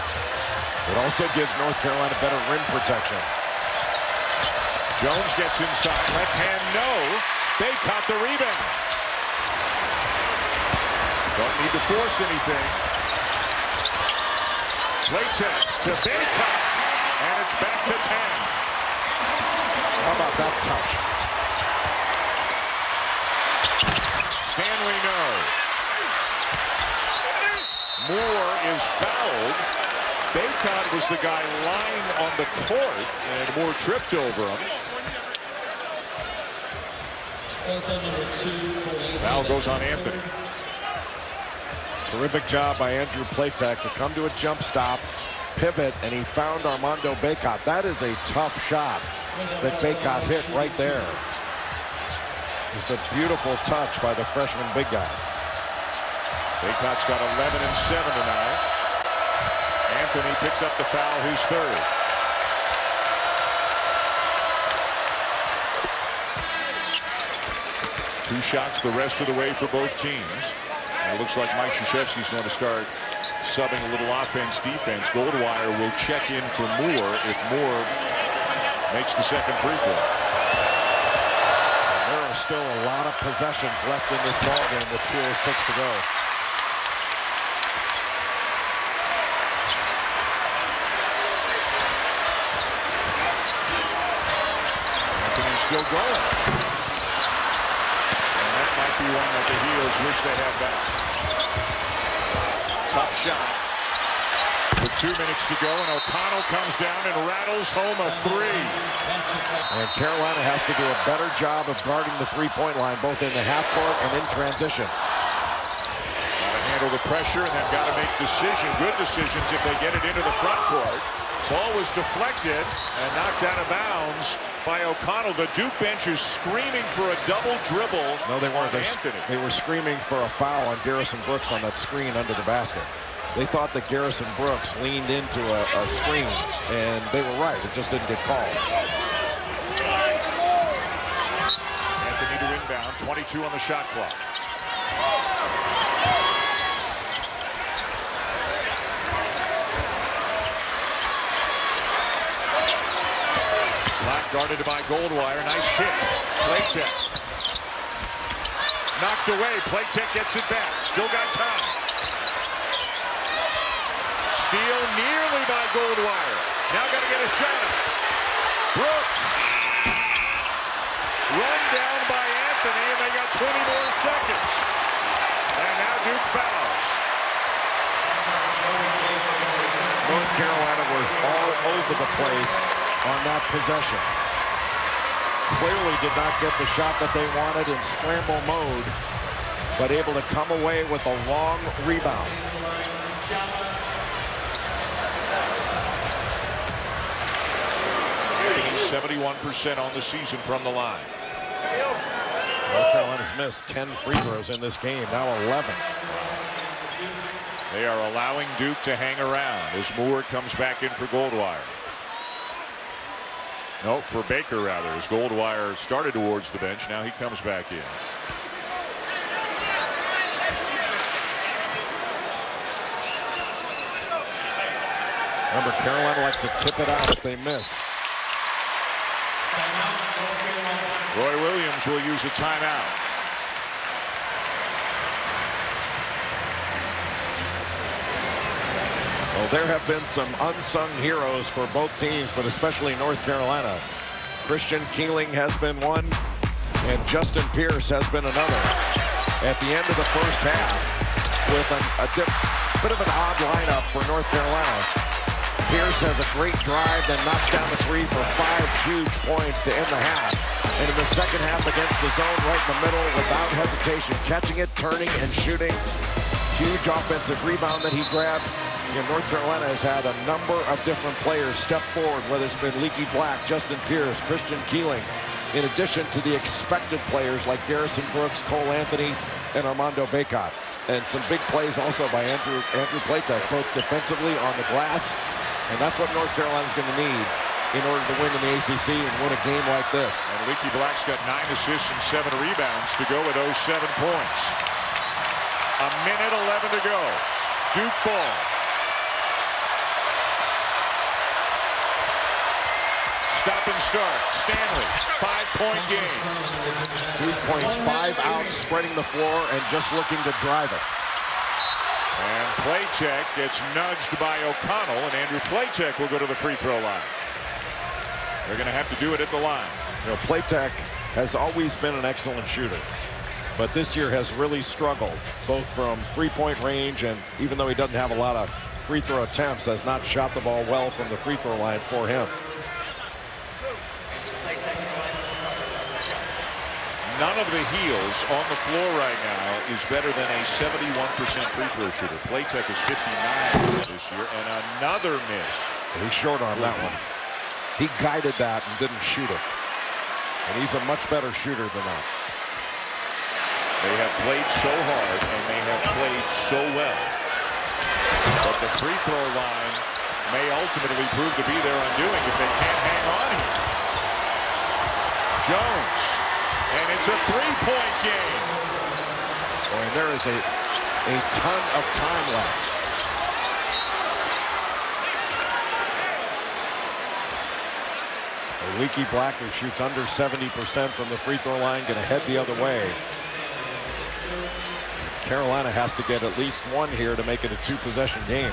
It also gives North Carolina better rim protection. Jones gets inside, left hand no. Bacot the rebound. Don't need to force anything. Platek to Bacot, and it's back to 10. How about that touch? Stanley no. Moore is fouled. Bacot was the guy lying on the court, and Moore tripped over him. Foul goes on Anthony. Terrific job by Andrew Platek to come to a jump stop, pivot, and he found Armando Bacot. That is a tough shot that Bacot hit right there. Just a beautiful touch by the freshman big guy. Bacot's got 11 and 7 tonight. Anthony picks up the foul, his third. Two shots the rest of the way for both teams. And it looks like Mike Krzyzewski's going to start subbing a little offense, defense. Goldwire will check in for Moore if Moore makes the second free throw. There are still a lot of possessions left in this ballgame with 2:06 to go. Anthony's still going. Might be one that the Heels wish they had back. Tough shot. With 2 minutes to go, and O'Connell comes down and rattles home a three. And Carolina has to do a better job of guarding the three-point line, both in the half court and in transition. Got to handle the pressure, and they've got to make good decisions if they get it into the front court. Ball was deflected and knocked out of bounds by O'Connell. The Duke bench is screaming for a double dribble. No, they weren't. Anthony. They were screaming for a foul on Garrison Brooks on that screen under the basket. They thought that Garrison Brooks leaned into a screen, and they were right. It just didn't get called. Anthony to inbound, 22 on the shot clock. Black guarded by Goldwire. Nice kick. Platek. Knocked away. Platek gets it back. Still got time. Steal nearly by Goldwire. Now got to get a shot up. Brooks. Run down by Anthony, and they got 20 more seconds. And now Duke fouls. North Carolina was all over the place on that possession. Clearly did not get the shot that they wanted in scramble mode, but able to come away with a long rebound. 71% on the season from the line. North Carolina's missed 10 free throws in this game, now 11. They are allowing Duke to hang around as Moore comes back in for Goldwire. No, for Baker rather, as Goldwire started towards the bench. Now he comes back in. Remember, Carolina likes to tip it out if they miss. Roy Williams will use a timeout. Well, there have been some unsung heroes for both teams, but especially North Carolina. Christian Keeling has been one, and Justin Pierce has been another. At the end of the first half, with a bit of an odd lineup for North Carolina. Pierce has a great drive, then knocks down the three for 5 huge points to end the half. And in the second half against the zone right in the middle, without hesitation, catching it, turning, and shooting. Huge offensive rebound that he grabbed. And North Carolina has had a number of different players step forward, whether it's been Leaky Black, Justin Pierce, Christian Keeling, in addition to the expected players like Garrison Brooks, Cole Anthony, and Armando Bacot. And some big plays also by Andrew Platek, both defensively on the glass. And that's what North Carolina's going to need in order to win in the ACC and win a game like this. And Leaky Black's got 9 assists and 7 rebounds to go with those 7 points. A minute 11 to go. Duke ball. Stop and start. Stanley, 5-point game. 2.5 out, spreading the floor and just looking to drive it. And Platek gets nudged by O'Connell, and Andrew Platek will go to the free throw line. They're going to have to do it at the line. You know, Platek has always been an excellent shooter. but this year has really struggled, both from three-point range, and even though he doesn't have a lot of free throw attempts, has not shot the ball well from the free throw line for him. None of the heels on the floor right now is better than a 71% free throw shooter. Playtech is 59 this year, and another miss. He's short on that one. He guided that and didn't shoot it. And he's a much better shooter than that. They have played so hard, and they have played so well. But the free throw line may ultimately prove to be their undoing if they can't hang on here. Jones, and it's a three-point game. Boy, and there is a ton of time left. Leaky Black, who shoots under 70% from the free throw line, going to head the other way. Carolina has to get at least one here to make it a two-possession game.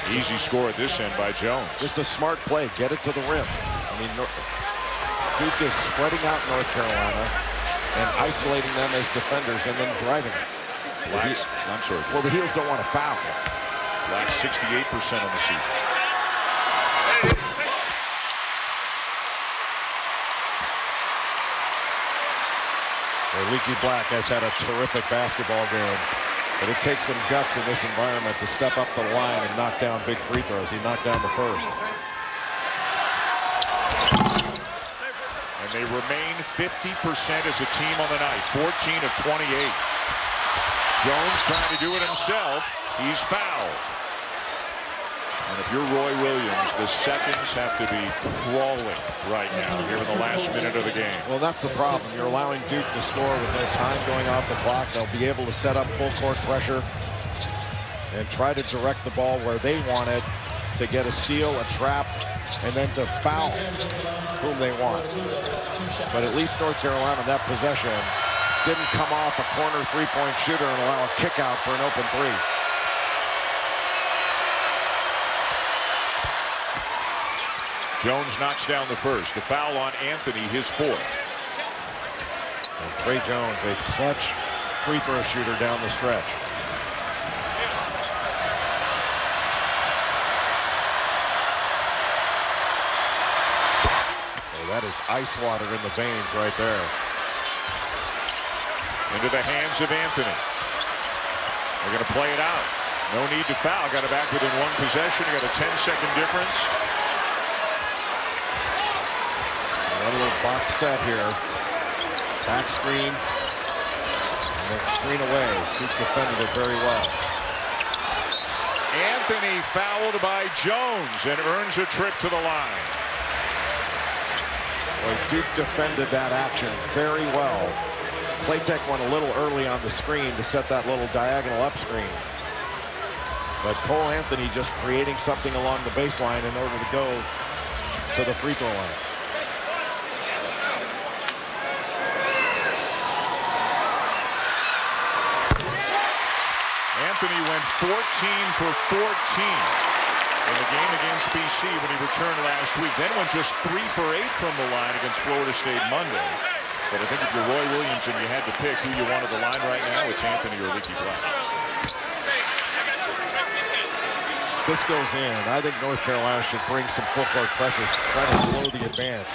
Easy score at this end by Jones. Just a smart play. Get it to the rim. I mean, Duke is spreading out North Carolina and isolating them as defenders and then driving it. I'm sorry. Well, the Heels don't want to foul. Black 68% on the season. Leaky Black has had a terrific basketball game, but it takes some guts in this environment to step up the line and knock down big free throws. He knocked down the first. And they remain 50% as a team on the night, 14 of 28. Jones trying to do it himself. He's fouled. And if you're Roy Williams, the seconds have to be crawling right now here in the last minute of the game. Well, that's the problem. You're allowing Duke to score with no time going off the clock. They'll be able to set up full court pressure and try to direct the ball where they want it, to get a steal, a trap, and then to foul whom they want. But at least North Carolina, that possession, didn't come off a corner three-point shooter and allow a kick out for an open three. Jones knocks down the first. The foul on Anthony, his fourth. And Trey Jones, a clutch free throw shooter down the stretch. Oh, that is ice water in the veins right there. Into the hands of Anthony. They're going to play it out. No need to foul. Got it back within one possession. You got a 10-second difference. A little box set here. Back screen. And then screen away. Duke defended it very well. Anthony fouled by Jones and earns a trip to the line. Well, Duke defended that action very well. Playtech went a little early on the screen to set that little diagonal up screen. But Cole Anthony just creating something along the baseline in order to go to the free throw line. Anthony went 14 for 14 in the game against BC when he returned last week. Then went just 3 for 8 from the line against Florida State Monday. But I think if you're Roy Williams and you had to pick who you wanted the line right now, it's Anthony or Leaky Black. This goes in. I think North Carolina should bring some full court pressure, try to slow the advance.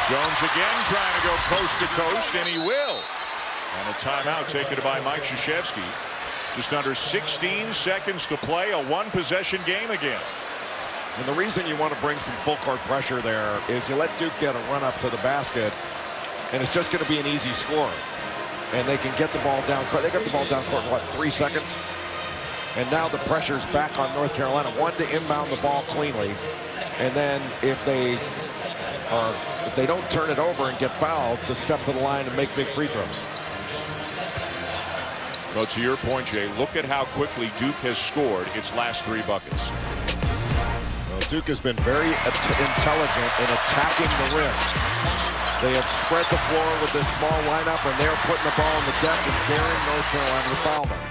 Jones again trying to go coast to coast, and he will. And a timeout taken by Mike Krzyzewski. Just under 16 seconds to play, a one-possession game again. And the reason you want to bring some full court pressure there is you let Duke get a run up to the basket, and it's just going to be an easy score. And they can get the ball down court. They got the ball down court in, what, 3 seconds? And now the pressure's back on North Carolina. One, to inbound the ball cleanly. And then if they don't turn it over and get fouled, to step to the line and make big free throws. Well, to your point, Jay, look at how quickly Duke has scored its last 3 buckets. Well, Duke has been very intelligent in attacking the rim. They have spread the floor with this small lineup, and they're putting the ball in the deck and daring North Carolina to foul them.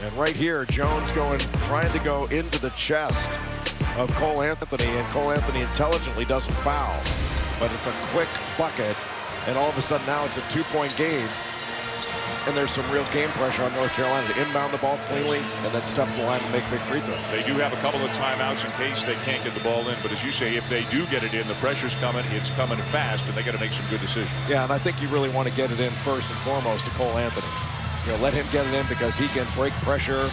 And right here, Jones trying to go into the chest of Cole Anthony, and Cole Anthony intelligently doesn't foul. But it's a quick bucket, and all of a sudden now it's a 2-point game. And there's some real game pressure on North Carolina to inbound the ball cleanly and then step the line and make big free throws. They do have a couple of timeouts in case they can't get the ball in. But as you say, if they do get it in, the pressure's coming. It's coming fast, and they got to make some good decisions. Yeah, and I think you really want to get it in first and foremost to Cole Anthony. You know, let him get it in because he can break pressure,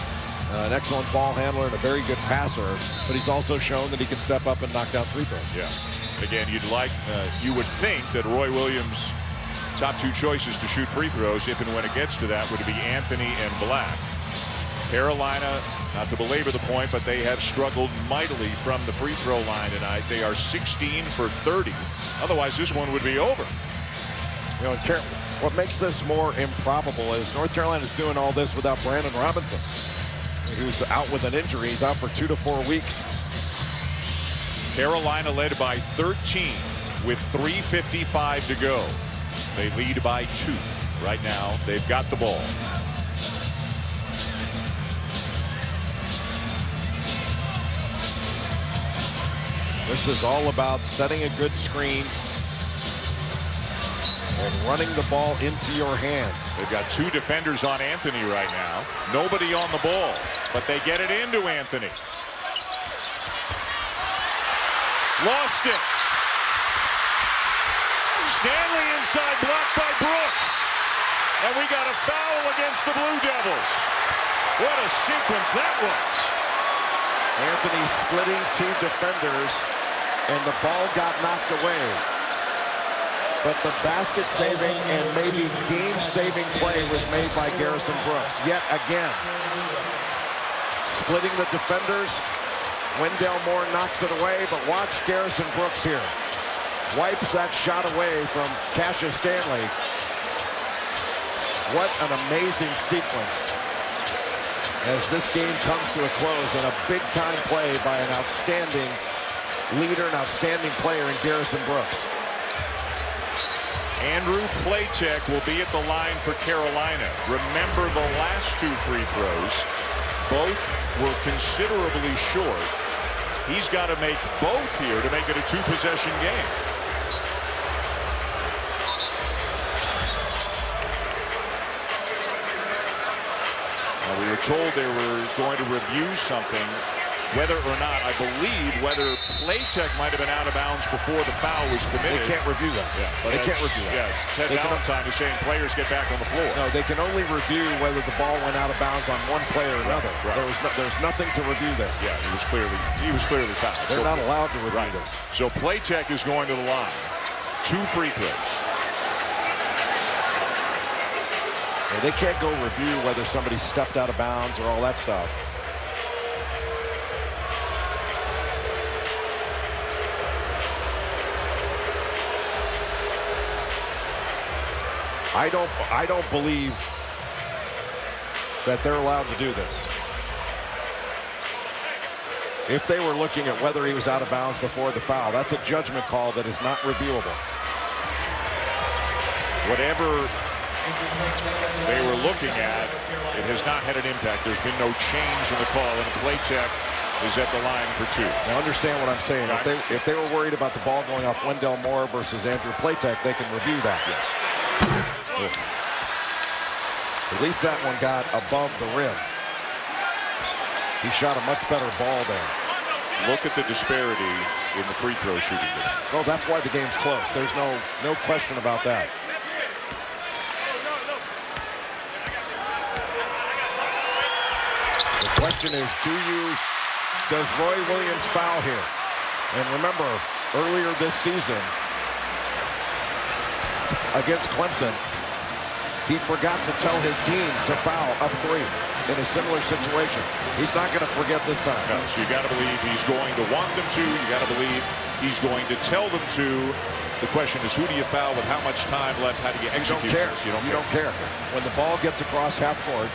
an excellent ball handler, and a very good passer. But he's also shown that he can step up and knock down free throws. Yeah. Again, you would think that Roy Williams' top 2 choices to shoot free throws, if and when it gets to that, would be Anthony and Black. Carolina, not to belabor the point, but they have struggled mightily from the free throw line tonight. They are 16 for 30. Otherwise, this one would be over. You know, what makes this more improbable is North Carolina is doing all this without Brandon Robinson, who's out with an injury. He's out for 2 to 4 weeks. Carolina led by 13 with 3:55 to go. They lead by 2 right now. They've got the ball. This is all about setting a good screen and running the ball into your hands. They've got 2 defenders on Anthony right now. Nobody on the ball, but they get it into Anthony. Lost it. Stanley inside, blocked by Brooks. And we got a foul against the Blue Devils. What a sequence that was. Anthony splitting 2 defenders, and the ball got knocked away. But the basket-saving and maybe game-saving play was made by Garrison Brooks. Yet again, splitting the defenders. Wendell Moore knocks it away, but watch Garrison Brooks here. Wipes that shot away from Cassius Stanley. What an amazing sequence as this game comes to a close, and a big-time play by an outstanding leader, an outstanding player in Garrison Brooks. Andrew Platek will be at the line for Carolina. Remember the last 2 free throws. Both were considerably short. He's got to make both here to make it a 2-possession game. Now, we were told they were going to review something, whether or not, I believe, whether Platek might have been out of bounds before the foul was committed. They can't review that. Yeah, but they can't review that. Yeah, Ted Valentine is saying players get back on the floor. No, they can only review whether the ball went out of bounds on one player or another. Right. There's nothing to review there. Yeah, he was clearly fouled. They're not allowed to review this. So Platek is going to the line. 2 free throws. Yeah, they can't go review whether somebody stepped out of bounds or all that stuff. I don't believe that they're allowed to do this. If they were looking at whether he was out of bounds before the foul, that's a judgment call that is not reviewable. Whatever they were looking at, it has not had an impact. There's been no change in the call, and Platek is at the line for 2. Now understand what I'm saying. Right. If they were worried about the ball going off Wendell Moore versus Andrew Platek, they can review that. Yes. At least that one got above the rim. He shot a much better ball there. Look at the disparity in the free throw shooting. Well, that's why the game's close. There's no question about that. The question is, does Roy Williams foul here? And remember, earlier this season against Clemson, he forgot to tell his team to foul up 3 in a similar situation. He's not going to forget this time. No, so you got to believe he's going to want them to. You got to believe he's going to tell them to. The question is, who do you foul with how much time left? How do you execute? You don't care. When the ball gets across half court,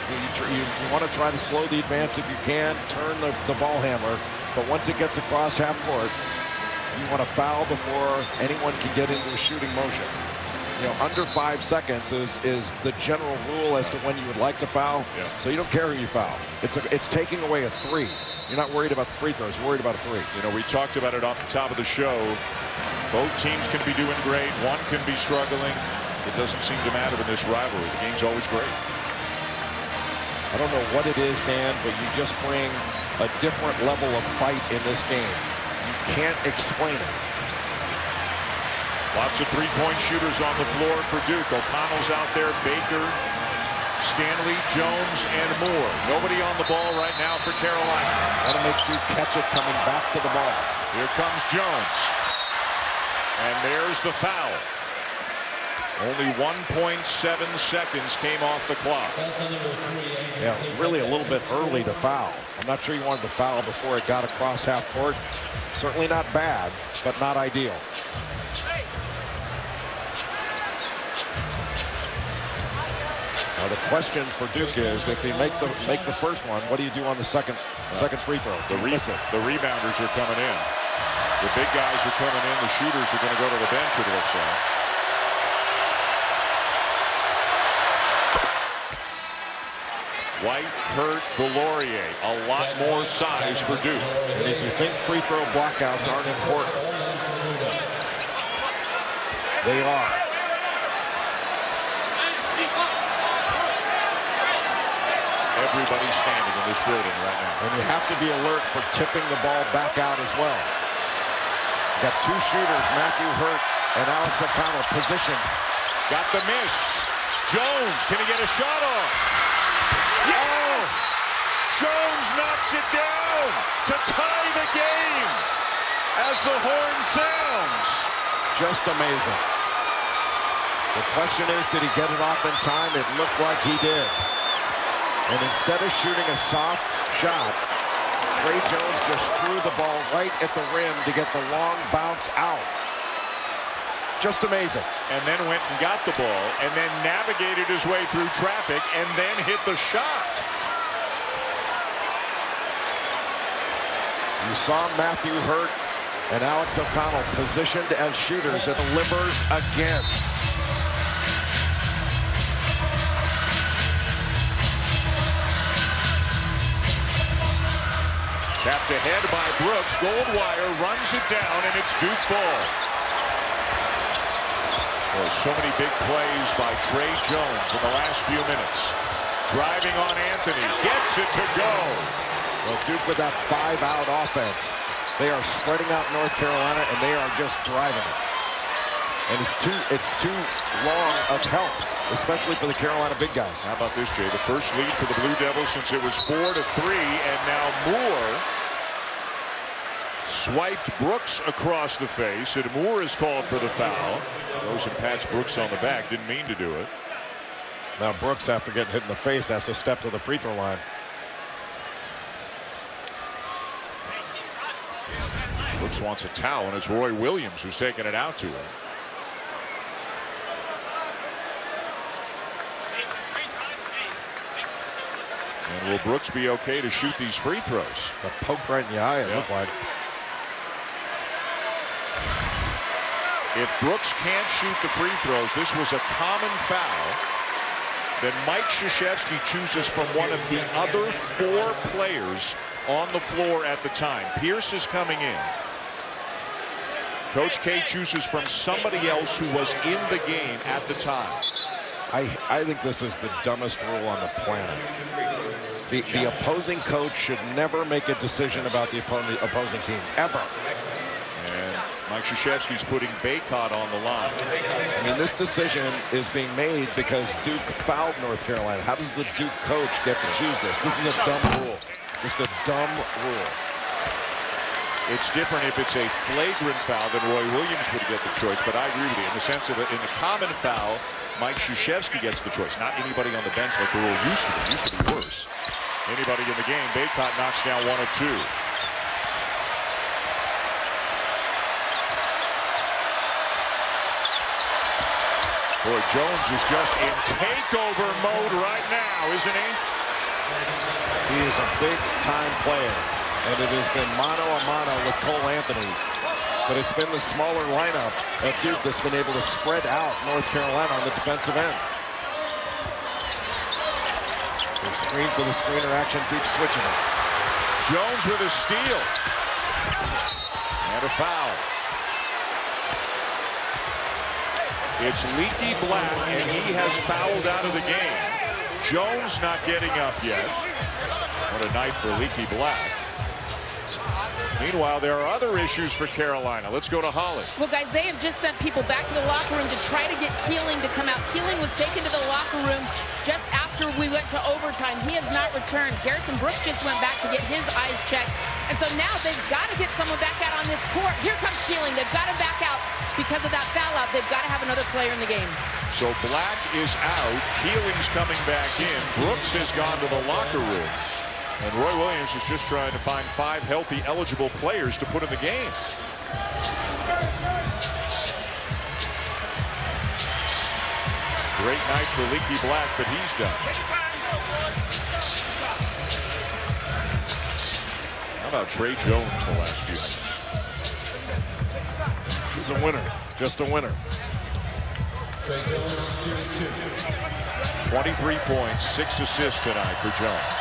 you want to try to slow the advance if you can, turn the ball handler. But once it gets across half court, you want to foul before anyone can get into a shooting motion. You know, under 5 seconds is the general rule as to when you would like to foul. Yeah. So you don't care who you foul. It's taking away a 3. You're not worried about the free throws. You're worried about a 3. You know, we talked about it off the top of the show. Both teams can be doing great. One can be struggling. It doesn't seem to matter in this rivalry. The game's always great. I don't know what it is, Dan, but you just bring a different level of fight in this game. You can't explain it. Lots of three-point shooters on the floor for Duke. O'Connell's out there, Baker, Stanley, Jones, and Moore. Nobody on the ball right now for Carolina. That'll make Duke catch it coming back to the ball. Here comes Jones. And there's the foul. Only 1.7 seconds came off the clock. Yeah, really a little bit early to foul. I'm not sure you wanted to foul before it got across half court. Certainly not bad, but not ideal. Now the question for Duke is, if they make the first one, what do you do on the second free throw? The rebounders are coming in. The big guys are coming in. The shooters are going to go to the bench, it looks like. White, Hurt, Delorier. A lot more size for Duke. And if you think free throw blockouts aren't important, they are. Everybody's standing in this building right now. And you have to be alert for tipping the ball back out as well. Got 2 shooters, Matthew Hurt and Alex O'Connell, positioned. Got the miss. Jones, can he get a shot off? Yes! Jones knocks it down to tie the game as the horn sounds. Just amazing. The question is, did he get it off in time? It looked like he did. And instead of shooting a soft shot, Trey Jones just threw the ball right at the rim to get the long bounce out. Just amazing. And then went and got the ball and then navigated his way through traffic and then hit the shot. You saw Matthew Hurt and Alex O'Connell positioned as shooters and delivers again. Tapped ahead by Brooks. Goldwire runs it down, and it's Duke ball. Boy, so many big plays by Trey Jones in the last few minutes. Driving on Anthony. Gets it to go. Well, Duke with that 5-out offense. They are spreading out North Carolina, and they are just driving it. And it's too long of help, especially for the Carolina big guys. How about this, Jay? The first lead for the Blue Devils since it was 4-3, and now Moore swiped Brooks across the face, and Moore is called for the foul. Goes and pats Brooks on the back. Didn't mean to do it. Now Brooks, after getting hit in the face, has to step to the free throw line. Brooks wants a towel, and it's Roy Williams who's taking it out to him. And will Brooks be okay to shoot these free throws? A poke right in the eye, it looked like. If Brooks can't shoot the free throws, this was a common foul. Then Mike Krzyzewski chooses from one of the other 4 players on the floor at the time. Pierce is coming in. Coach K chooses from somebody else who was in the game at the time. I think this is the dumbest rule on the planet. The opposing coach should never make a decision about the opposing team, ever. And Mike Krzyzewski's putting Baycott on the line. I mean, this decision is being made because Duke fouled North Carolina. How does the Duke coach get to choose this? This is a dumb rule. Just a dumb rule. It's different if it's a flagrant foul, then Roy Williams would get the choice. But I agree with you. In the sense of it, in the common foul, Mike Krzyzewski gets the choice. Not anybody on the bench like the rule used to be. It used to be worse. Anybody in the game. Baycott knocks down 1 of 2. Boy, Jones is just in takeover mode right now, isn't he? He is a big-time player, and it has been mano a mano with Cole Anthony But it's been the smaller lineup at Duke that's been able to spread out North Carolina on the defensive end. The screen for the screener action, Duke switching it. Jones with a steal. And a foul. It's Leaky Black, and he has fouled out of the game. Jones not getting up yet. What a night for Leaky Black. Meanwhile, there are other issues for Carolina. Let's go to Holly. Well, guys, they have just sent people back to the locker room to try to get Keeling to come out. Keeling was taken to the locker room just after we went to overtime. He has not returned. Garrison Brooks just went back to get his eyes checked. And so now they've got to get someone back out on this court. Here comes Keeling. They've got him back out because of that foul out. They've got to have another player in the game. So Black is out. Keeling's coming back in. Brooks has gone to the locker room. And Roy Williams is just trying to find 5 healthy, eligible players to put in the game. Great night for Leaky Black, but he's done. How about Trey Jones the last few nights? He's a winner, just a winner. 23 points, 6 assists tonight for Jones.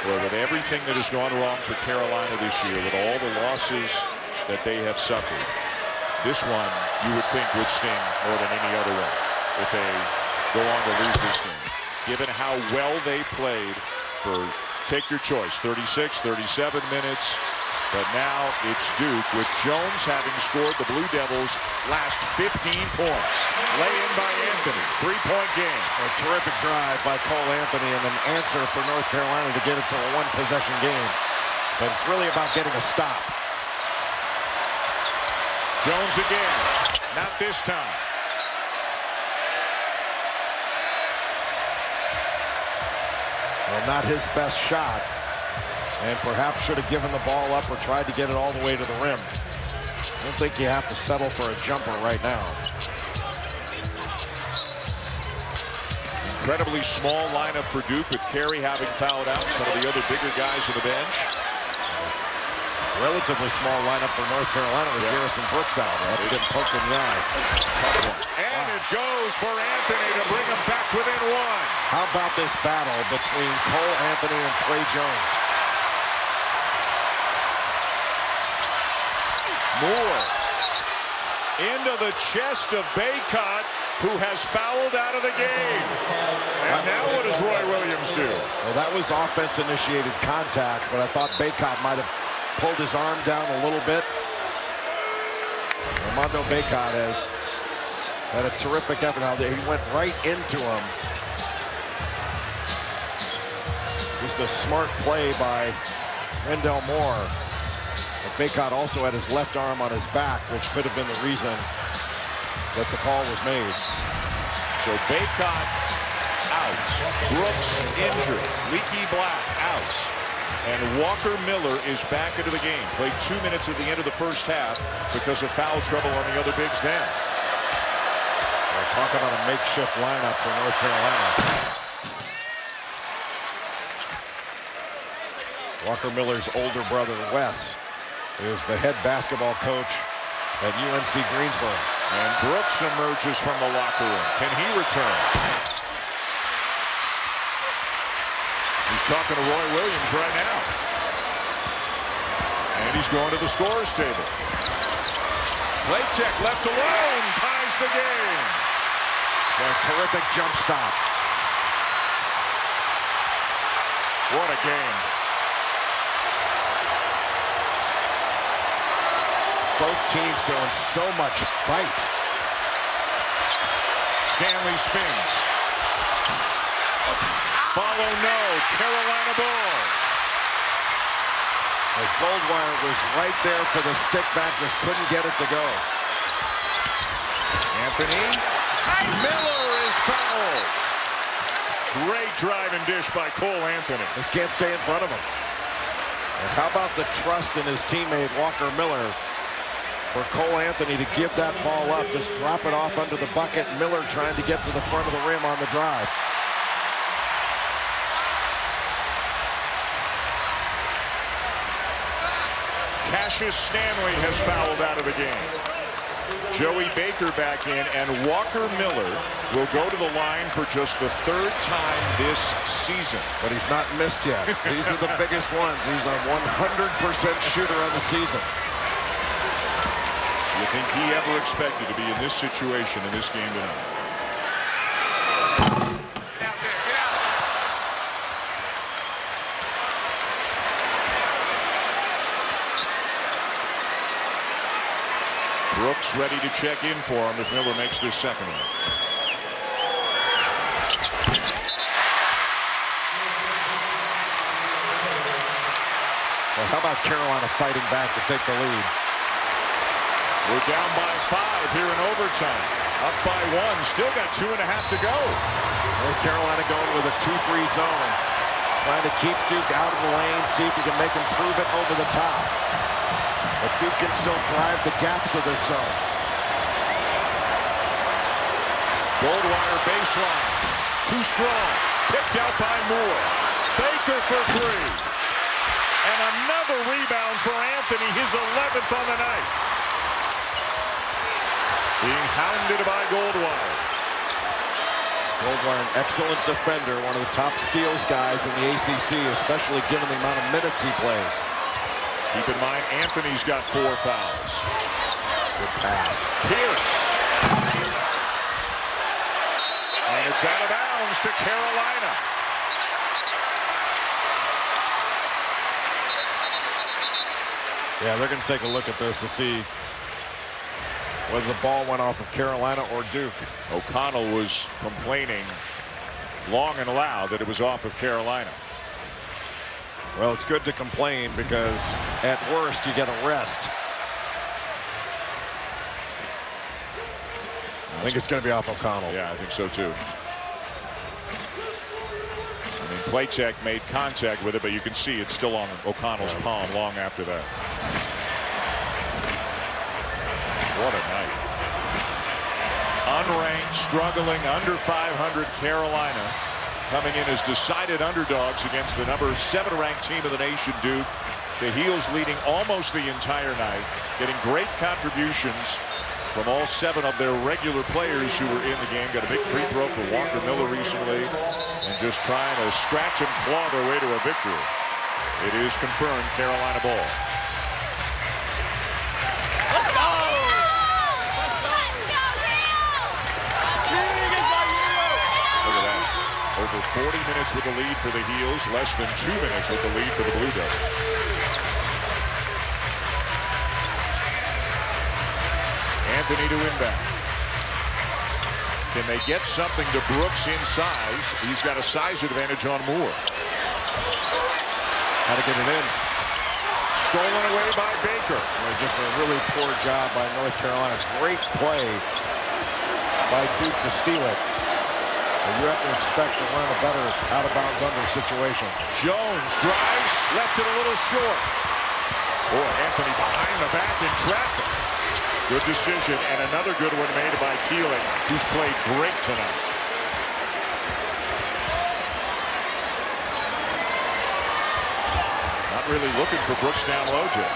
Well, with everything that has gone wrong for Carolina this year, with all the losses that they have suffered, this one you would think would sting more than any other one if they go on to lose this game. Given how well they played for, take your choice, 36, 37 minutes. But now it's Duke, with Jones having scored the Blue Devils' last 15 points. Lay in by Anthony, 3-point game. A terrific drive by Cole Anthony and an answer for North Carolina to get it to a 1-possession game. But it's really about getting a stop. Jones again, not this time. Well, not his best shot. And perhaps should have given the ball up or tried to get it all the way to the rim. I don't think you have to settle for a jumper right now. Incredibly small lineup for Duke, with Carey having fouled out some of the other bigger guys on the bench. Relatively small lineup for North Carolina with Garrison Brooks out. After getting poked in the eye. And it goes for Anthony to bring him back within 1. How about this battle between Cole Anthony and Trey Jones? Moore into the chest of Baycott, who has fouled out of the game. And now what does Roy Williams do? Well, that was offense-initiated contact, but I thought Baycott might have pulled his arm down a little bit. Armando Baycott has had a terrific effort out there. He went right into him. Just a smart play by Wendell Moore. But Baycott also had his left arm on his back, which could have been the reason that the call was made. So Baycott out. Brooks injured. Leaky Black out. And Walker Miller is back into the game. Played 2 minutes at the end of the first half because of foul trouble on the other bigs then. We'll talk about a makeshift lineup for North Carolina. Walker Miller's older brother, Wes, is the head basketball coach at UNC Greensboro. And Brooks emerges from the locker room. Can he return? He's talking to Roy Williams right now. And he's going to the scorer's table. Platek left alone, ties the game. A terrific jump stop. What a game. Both teams showing so much fight. Stanley spins. Follow no. Carolina ball. The Goldwire was right there for the stick back, just couldn't get it to go. Anthony. Miller is fouled. Great drive and dish by Cole Anthony. Just can't stay in front of him. And how about the trust in his teammate Walker Miller? for Cole Anthony to give that ball up, just drop it off under the bucket. Miller trying to get to the front of the rim on the drive. Cassius Stanley has fouled out of the game. Joey Baker back in, and Walker Miller will go to the line for just the 3rd time this season. But he's not missed yet. These are the biggest ones. He's a 100% shooter on the season. You think he ever expected to be in this situation in this game tonight? Brooks ready to check in for him if Miller makes this second one. Well, how about Carolina fighting back to take the lead? We're down by 5 here in overtime. Up by 1. Still got 2.5 to go. North Carolina going with a 2-3 zone. Trying to keep Duke out of the lane, see if he can make him prove it over the top. But Duke can still drive the gaps of this zone. Goldwire baseline. Too strong. Tipped out by Moore. Baker for 3. And another rebound for Anthony, his 11th on the night. Being hounded by Goldwire. Goldwire, an excellent defender, one of the top steals guys in the ACC, especially given the amount of minutes he plays. Keep in mind, Anthony's got 4 fouls. Good pass. Pierce. And it's out of bounds to Carolina. Yeah, they're going to take a look at this to see whether the ball went off of Carolina or Duke. O'Connell was complaining long and loud that it was off of Carolina. Well, it's good to complain because at worst you get a rest. I think it's going to be off O'Connell. Yeah, I think so too. I mean, Playtech made contact with it, but you can see it's still on O'Connell's palm long after that. What a night. Unranked, struggling, under 500 Carolina coming in as decided underdogs against the number 7 ranked team of the nation, Duke. The Heels leading almost the entire night, getting great contributions from all 7 of their regular players who were in the game. Got a big free throw for Walker Miller recently, and just trying to scratch and claw their way to a victory. It is confirmed Carolina ball. Let's go! Over 40 minutes with the lead for the Heels, less than 2 minutes with the lead for the Blue Devils. Anthony to inbound. Can they get something to Brooks inside? He's got a size advantage on Moore. How to get it in. Stolen away by Baker. Just a really poor job by North Carolina. Great play by Duke to steal it. You have to expect to run a better out-of-bounds under situation. Jones drives, left it a little short. Boy, Anthony behind the back in traffic. Good decision, and another good one made by Keeling, who's played great tonight. Not really looking for Brooks down low, Jay.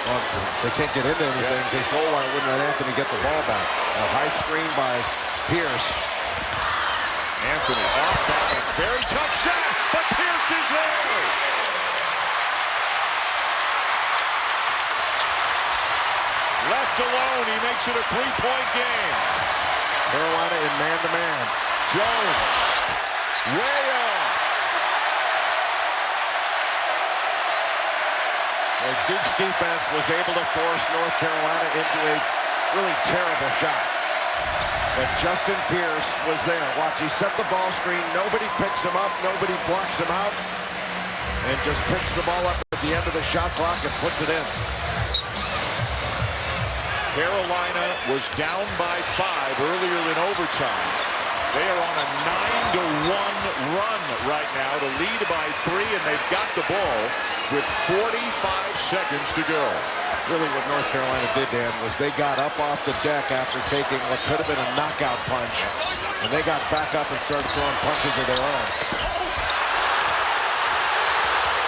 Well, they can't get into anything because Goldwire wouldn't let Anthony get the ball back. A high screen by Pierce. Anthony off balance, very tough shot, but Pierce is there. Left alone, he makes it a 3-point game. Carolina in man-to-man. Jones, way off. Well, Duke's defense was able to force North Carolina into a really terrible shot. But Justin Pierce was there. Watch, he set the ball screen. Nobody picks him up. Nobody blocks him out. And just picks the ball up at the end of the shot clock and puts it in. Carolina was down by 5 earlier in overtime. They are on a 9-1 run right now to lead by 3, and they've got the ball. with 45 seconds to go. Really what North Carolina did, Dan, was they got up off the deck after taking what could have been a knockout punch, and they got back up and started throwing punches of their own.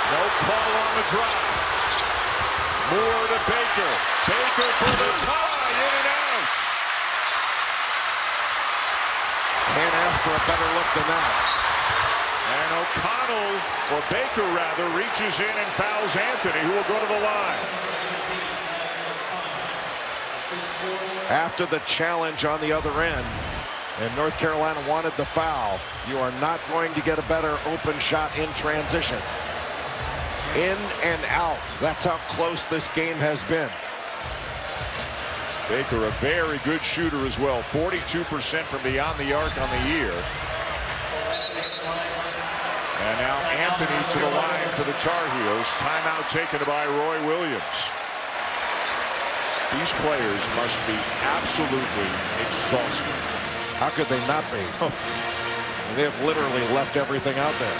No call on the drive. Moore to Baker. Baker for the tie, in and out. Can't ask for a better look than that. And O'Connell, or Baker rather, reaches in and fouls Anthony, who will go to the line. After the challenge on the other end, and North Carolina wanted the foul, you are not going to get a better open shot in transition. In and out. That's how close this game has been. Baker, a very good shooter as well. 42% from beyond the arc on the year. And now Anthony to the line for the Tar Heels. Timeout taken by Roy Williams. These players must be absolutely exhausted. How could they not be? They have literally left everything out there.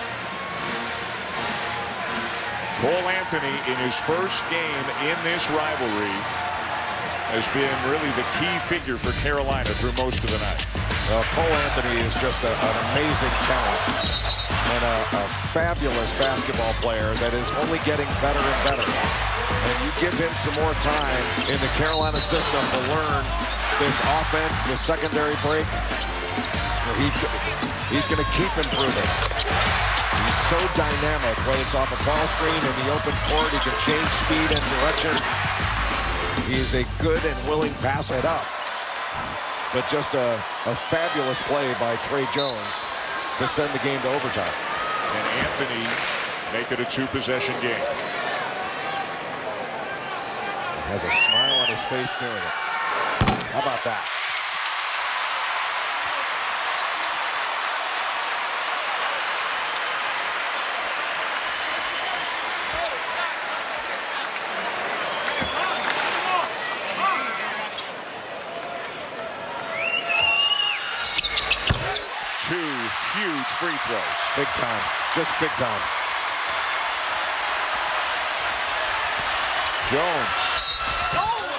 Cole Anthony, in his first game in this rivalry, has been really the key figure for Carolina through most of the night. Well, Cole Anthony is just an amazing talent and a fabulous basketball player that is only getting better and better. And you give him some more time in the Carolina system to learn this offense, the secondary break, he's going to keep improving. He's so dynamic, whether it's off a ball screen in the open court, he can change speed and direction. He is a good and willing passer it up. But just a fabulous play by Trey Jones to send the game to overtime. And Anthony make it a two-possession game. Has a smile on his face doing it. How about that? Two huge free throws. Big time. Just big time. Jones.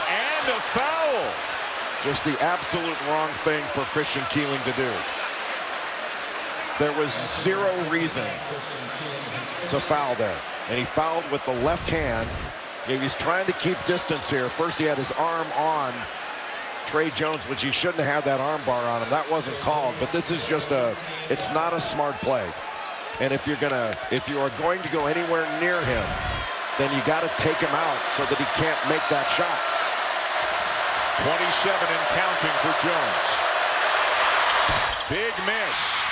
And a foul. Just the absolute wrong thing for Christian Keeling to do. There was zero reason to foul there. And he fouled with the left hand. He was trying to keep distance here. First he had his arm on Trey Jones, which he shouldn't have had that arm bar on him. That wasn't called, but this is just it's not a smart play. And if you are going to go anywhere near him, then you got to take him out so that he can't make that shot. 27 and counting for Jones. Big miss.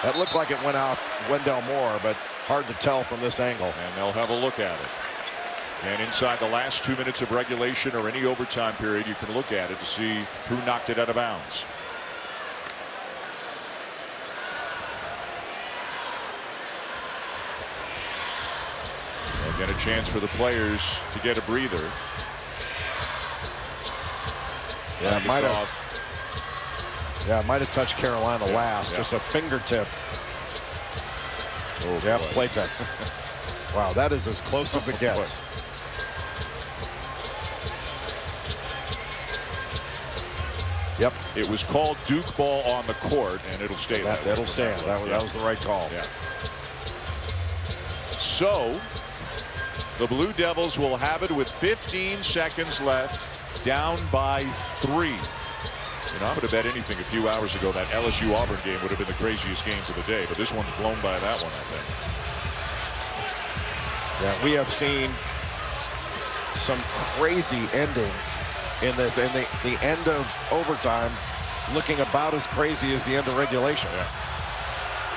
That looked like it went out Wendell Moore, but hard to tell from this angle. And they'll have a look at it. And inside the last 2 minutes of regulation or any overtime period, you can look at it to see who knocked it out of bounds. And get a chance for the players to get a breather. Yeah, it might have touched Carolina last. Yeah. Just a fingertip. Oh, yeah, play time. Wow, that is as close as it gets. Yep. It was called Duke ball on the court, and it'll stay that way. That'll stand. That was the right call. Yeah. So, the Blue Devils will have it with 15 seconds left, down by 3. You know, I would have bet anything a few hours ago that LSU-Auburn game would have been the craziest game of the day, but this one's blown by that one, I think. Yeah, we have seen some crazy endings in this, and the end of overtime looking about as crazy as the end of regulation. Yeah.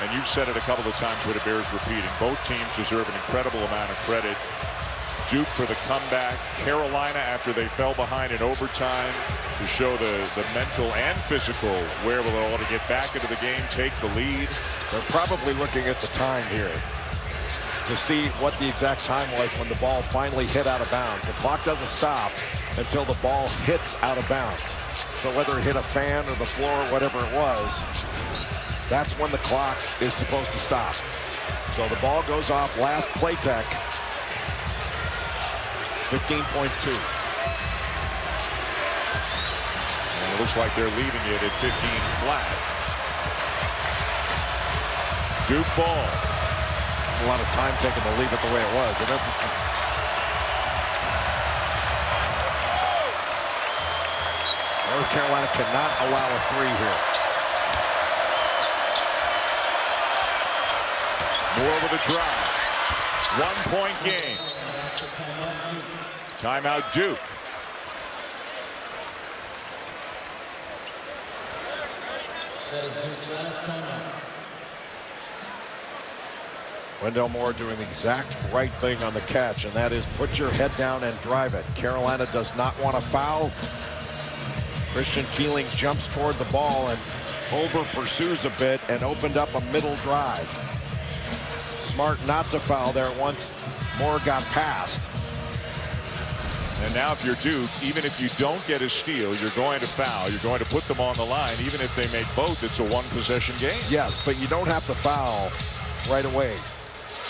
And you've said it a couple of times, but it bears repeating. Both teams deserve an incredible amount of credit. Duke for the comeback. Carolina after they fell behind in overtime to show the mental and physical wherewithal to get back into the game, take the lead. They're probably looking at the time here to see what the exact time was when the ball finally hit out of bounds. The clock doesn't stop until the ball hits out of bounds. So whether it hit a fan or the floor, whatever it was, that's when the clock is supposed to stop. So the ball goes off last play tech. 15.2. And it looks like they're leaving it at 15 flat. Duke ball. A lot of time taken to leave it the way it was. North Carolina cannot allow a three here. Moore with a drive. 1-point game. Timeout Duke. That is Duke's last timeout. Wendell Moore doing the exact right thing on the catch, and that is put your head down and drive it. Carolina does not want to foul. Christian Keeling jumps toward the ball and over pursues a bit and opened up a middle drive. Smart not to foul there once Moore got past. And now if you're Duke, even if you don't get a steal, you're going to foul. You're going to put them on the line. Even if they make both, it's a one-possession game. Yes, but you don't have to foul right away.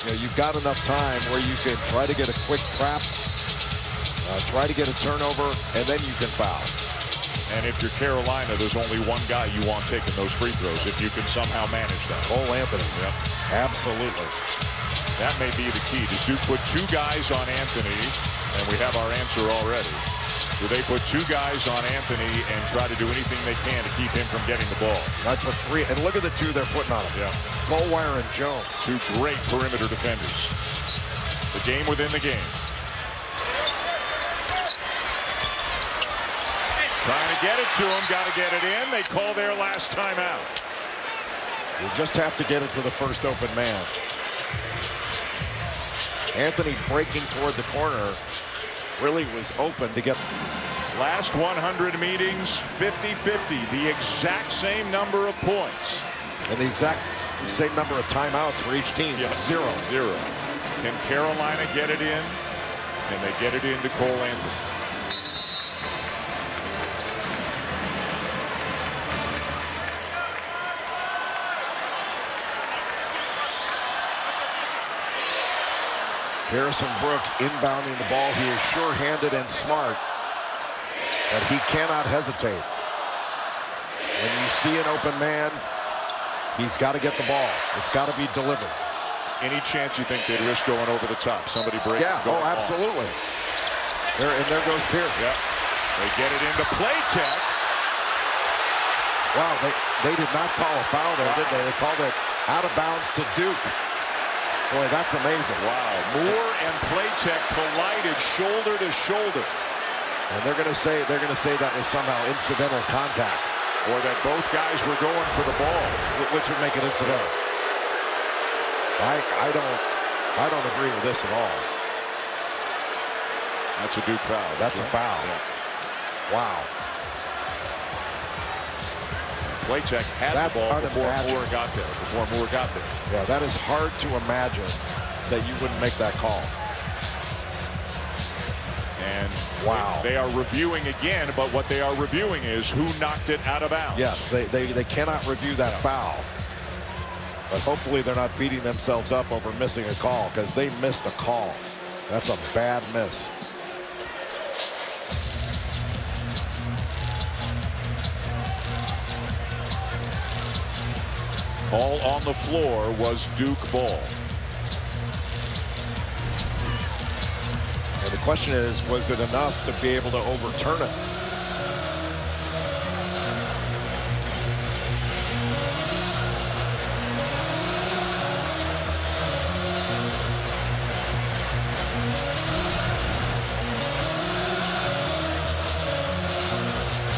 You know, you've got enough time where you can try to get a quick trap, try to get a turnover, and then you can foul. And if you're Carolina, there's only one guy you want taking those free throws if you can somehow manage that. Cole Anthony. Yep. Absolutely. That may be the key. Does Duke put two guys on Anthony? And we have our answer already. Do they put two guys on Anthony and try to do anything they can to keep him from getting the ball? That's what three. And look at the two they're putting on him. Yeah. Goldwire and Jones. Two great perimeter defenders. The game within the game. Trying to get it to him. Got to get it in. They call their last timeout. You just have to get it to the first open man. Anthony breaking toward the corner really was open to get. Last 100 meetings, 50-50. The exact same number of points. And the exact same number of timeouts for each team. Yes. Zero. Can Carolina get it in? Can they get it into Cole Anthony? Harrison Brooks inbounding the ball. He is sure-handed and smart, but he cannot hesitate. When you see an open man, he's got to get the ball. It's got to be delivered. Any chance you think they'd risk going over the top? Somebody break? Yeah, oh, absolutely. There goes Pierce. Yep. They get it into play check. Wow, they did not call a foul there, did they? They called it out of bounds to Duke. Boy, that's amazing. Wow. Moore and Playtech collided shoulder to shoulder. And they're going to say that was somehow incidental contact, or that both guys were going for the ball, which would make it incidental. I don't agree with this at all. That's a Duke foul. That's a foul. Yeah. Wow. Playtech had the ball before Moore got there. Yeah, that is hard to imagine that you wouldn't make that call. And wow, they are reviewing again, but what they are reviewing is who knocked it out of bounds. Yes, they cannot review that foul. But hopefully they're not beating themselves up over missing a call, because they missed a call. That's a bad miss. All on the floor was Duke ball. And the question is, was it enough to be able to overturn it?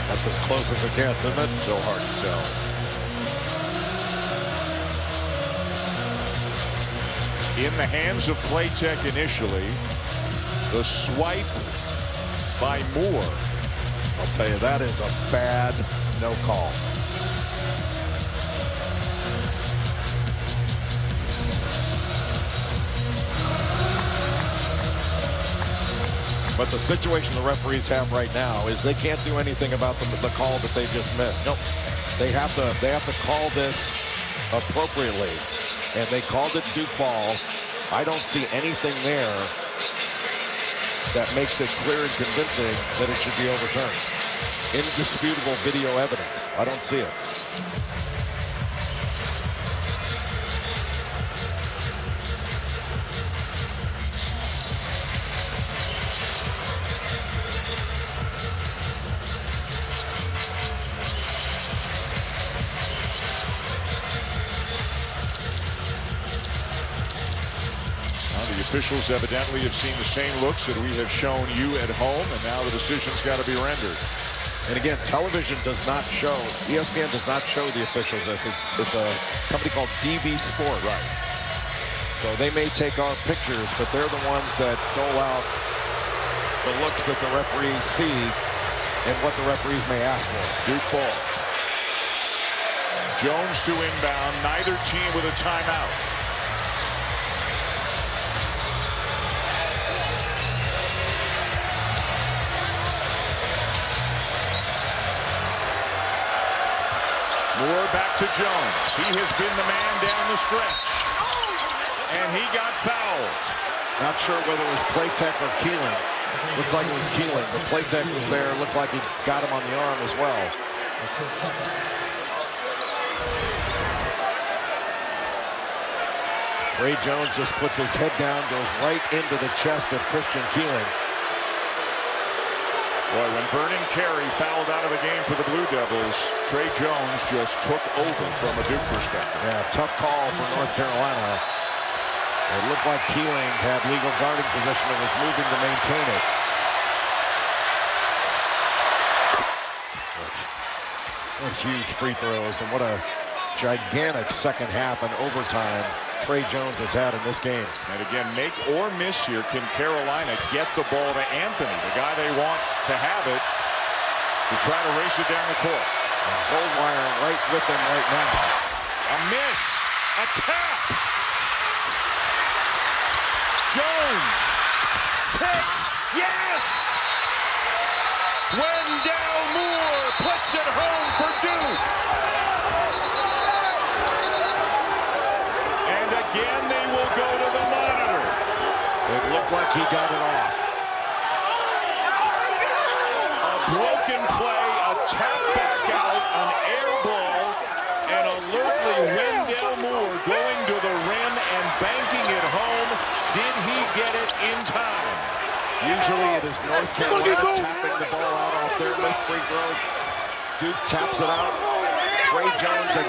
That's as close as it gets, isn't it? So hard to tell. In the hands of Playtech initially. The swipe by Moore. I'll tell you, that is a bad no call. But the situation the referees have right now is they can't do anything about the call that they just missed. Nope. They have to call this appropriately. and they called it Duke ball. I don't see anything there that makes it clear and convincing that it should be overturned. Indisputable video evidence. I don't see it. Officials evidently have seen the same looks that we have shown you at home, and now the decision's got to be rendered. And again, television does not show, ESPN does not show the officials this. It's a company called DB Sport. Right. So they may take our pictures, but they're the ones that dole out the looks that the referees see and what the referees may ask for. Duke ball. Jones to inbound, neither team with a timeout. Moore back to Jones. He has been the man down the stretch. And he got fouled. Not sure whether it was Playtech or Keeling. Looks like it was Keeling, but Playtech was there. Looked like he got him on the arm as well. Ray Jones just puts his head down, goes right into the chest of Christian Keeling. Boy, when Vernon Carey fouled out of the game for the Blue Devils, Trey Jones just took over from a Duke perspective. Yeah, tough call for North Carolina. It looked like Keeling had legal guarding position and was moving to maintain it. What huge free throws and what a gigantic second half and overtime Trey Jones has had in this game. And again, make or miss here. Can Carolina get the ball to Anthony, the guy they want to have it, to try to race it down the court? Goldwire right with them right now. A miss. A tap. Jones. Tipped. Yes! Wendell Moore puts it home for Duke. And again, they will go to the monitor. It looked like he got it off. A broken play, a tap back out, an air ball, and alertly Wendell Moore going to the rim and banking it home. Did he get it in time? Usually it is North Carolina tapping the ball out off their missed free throw. Duke taps it out. Trey Jones again.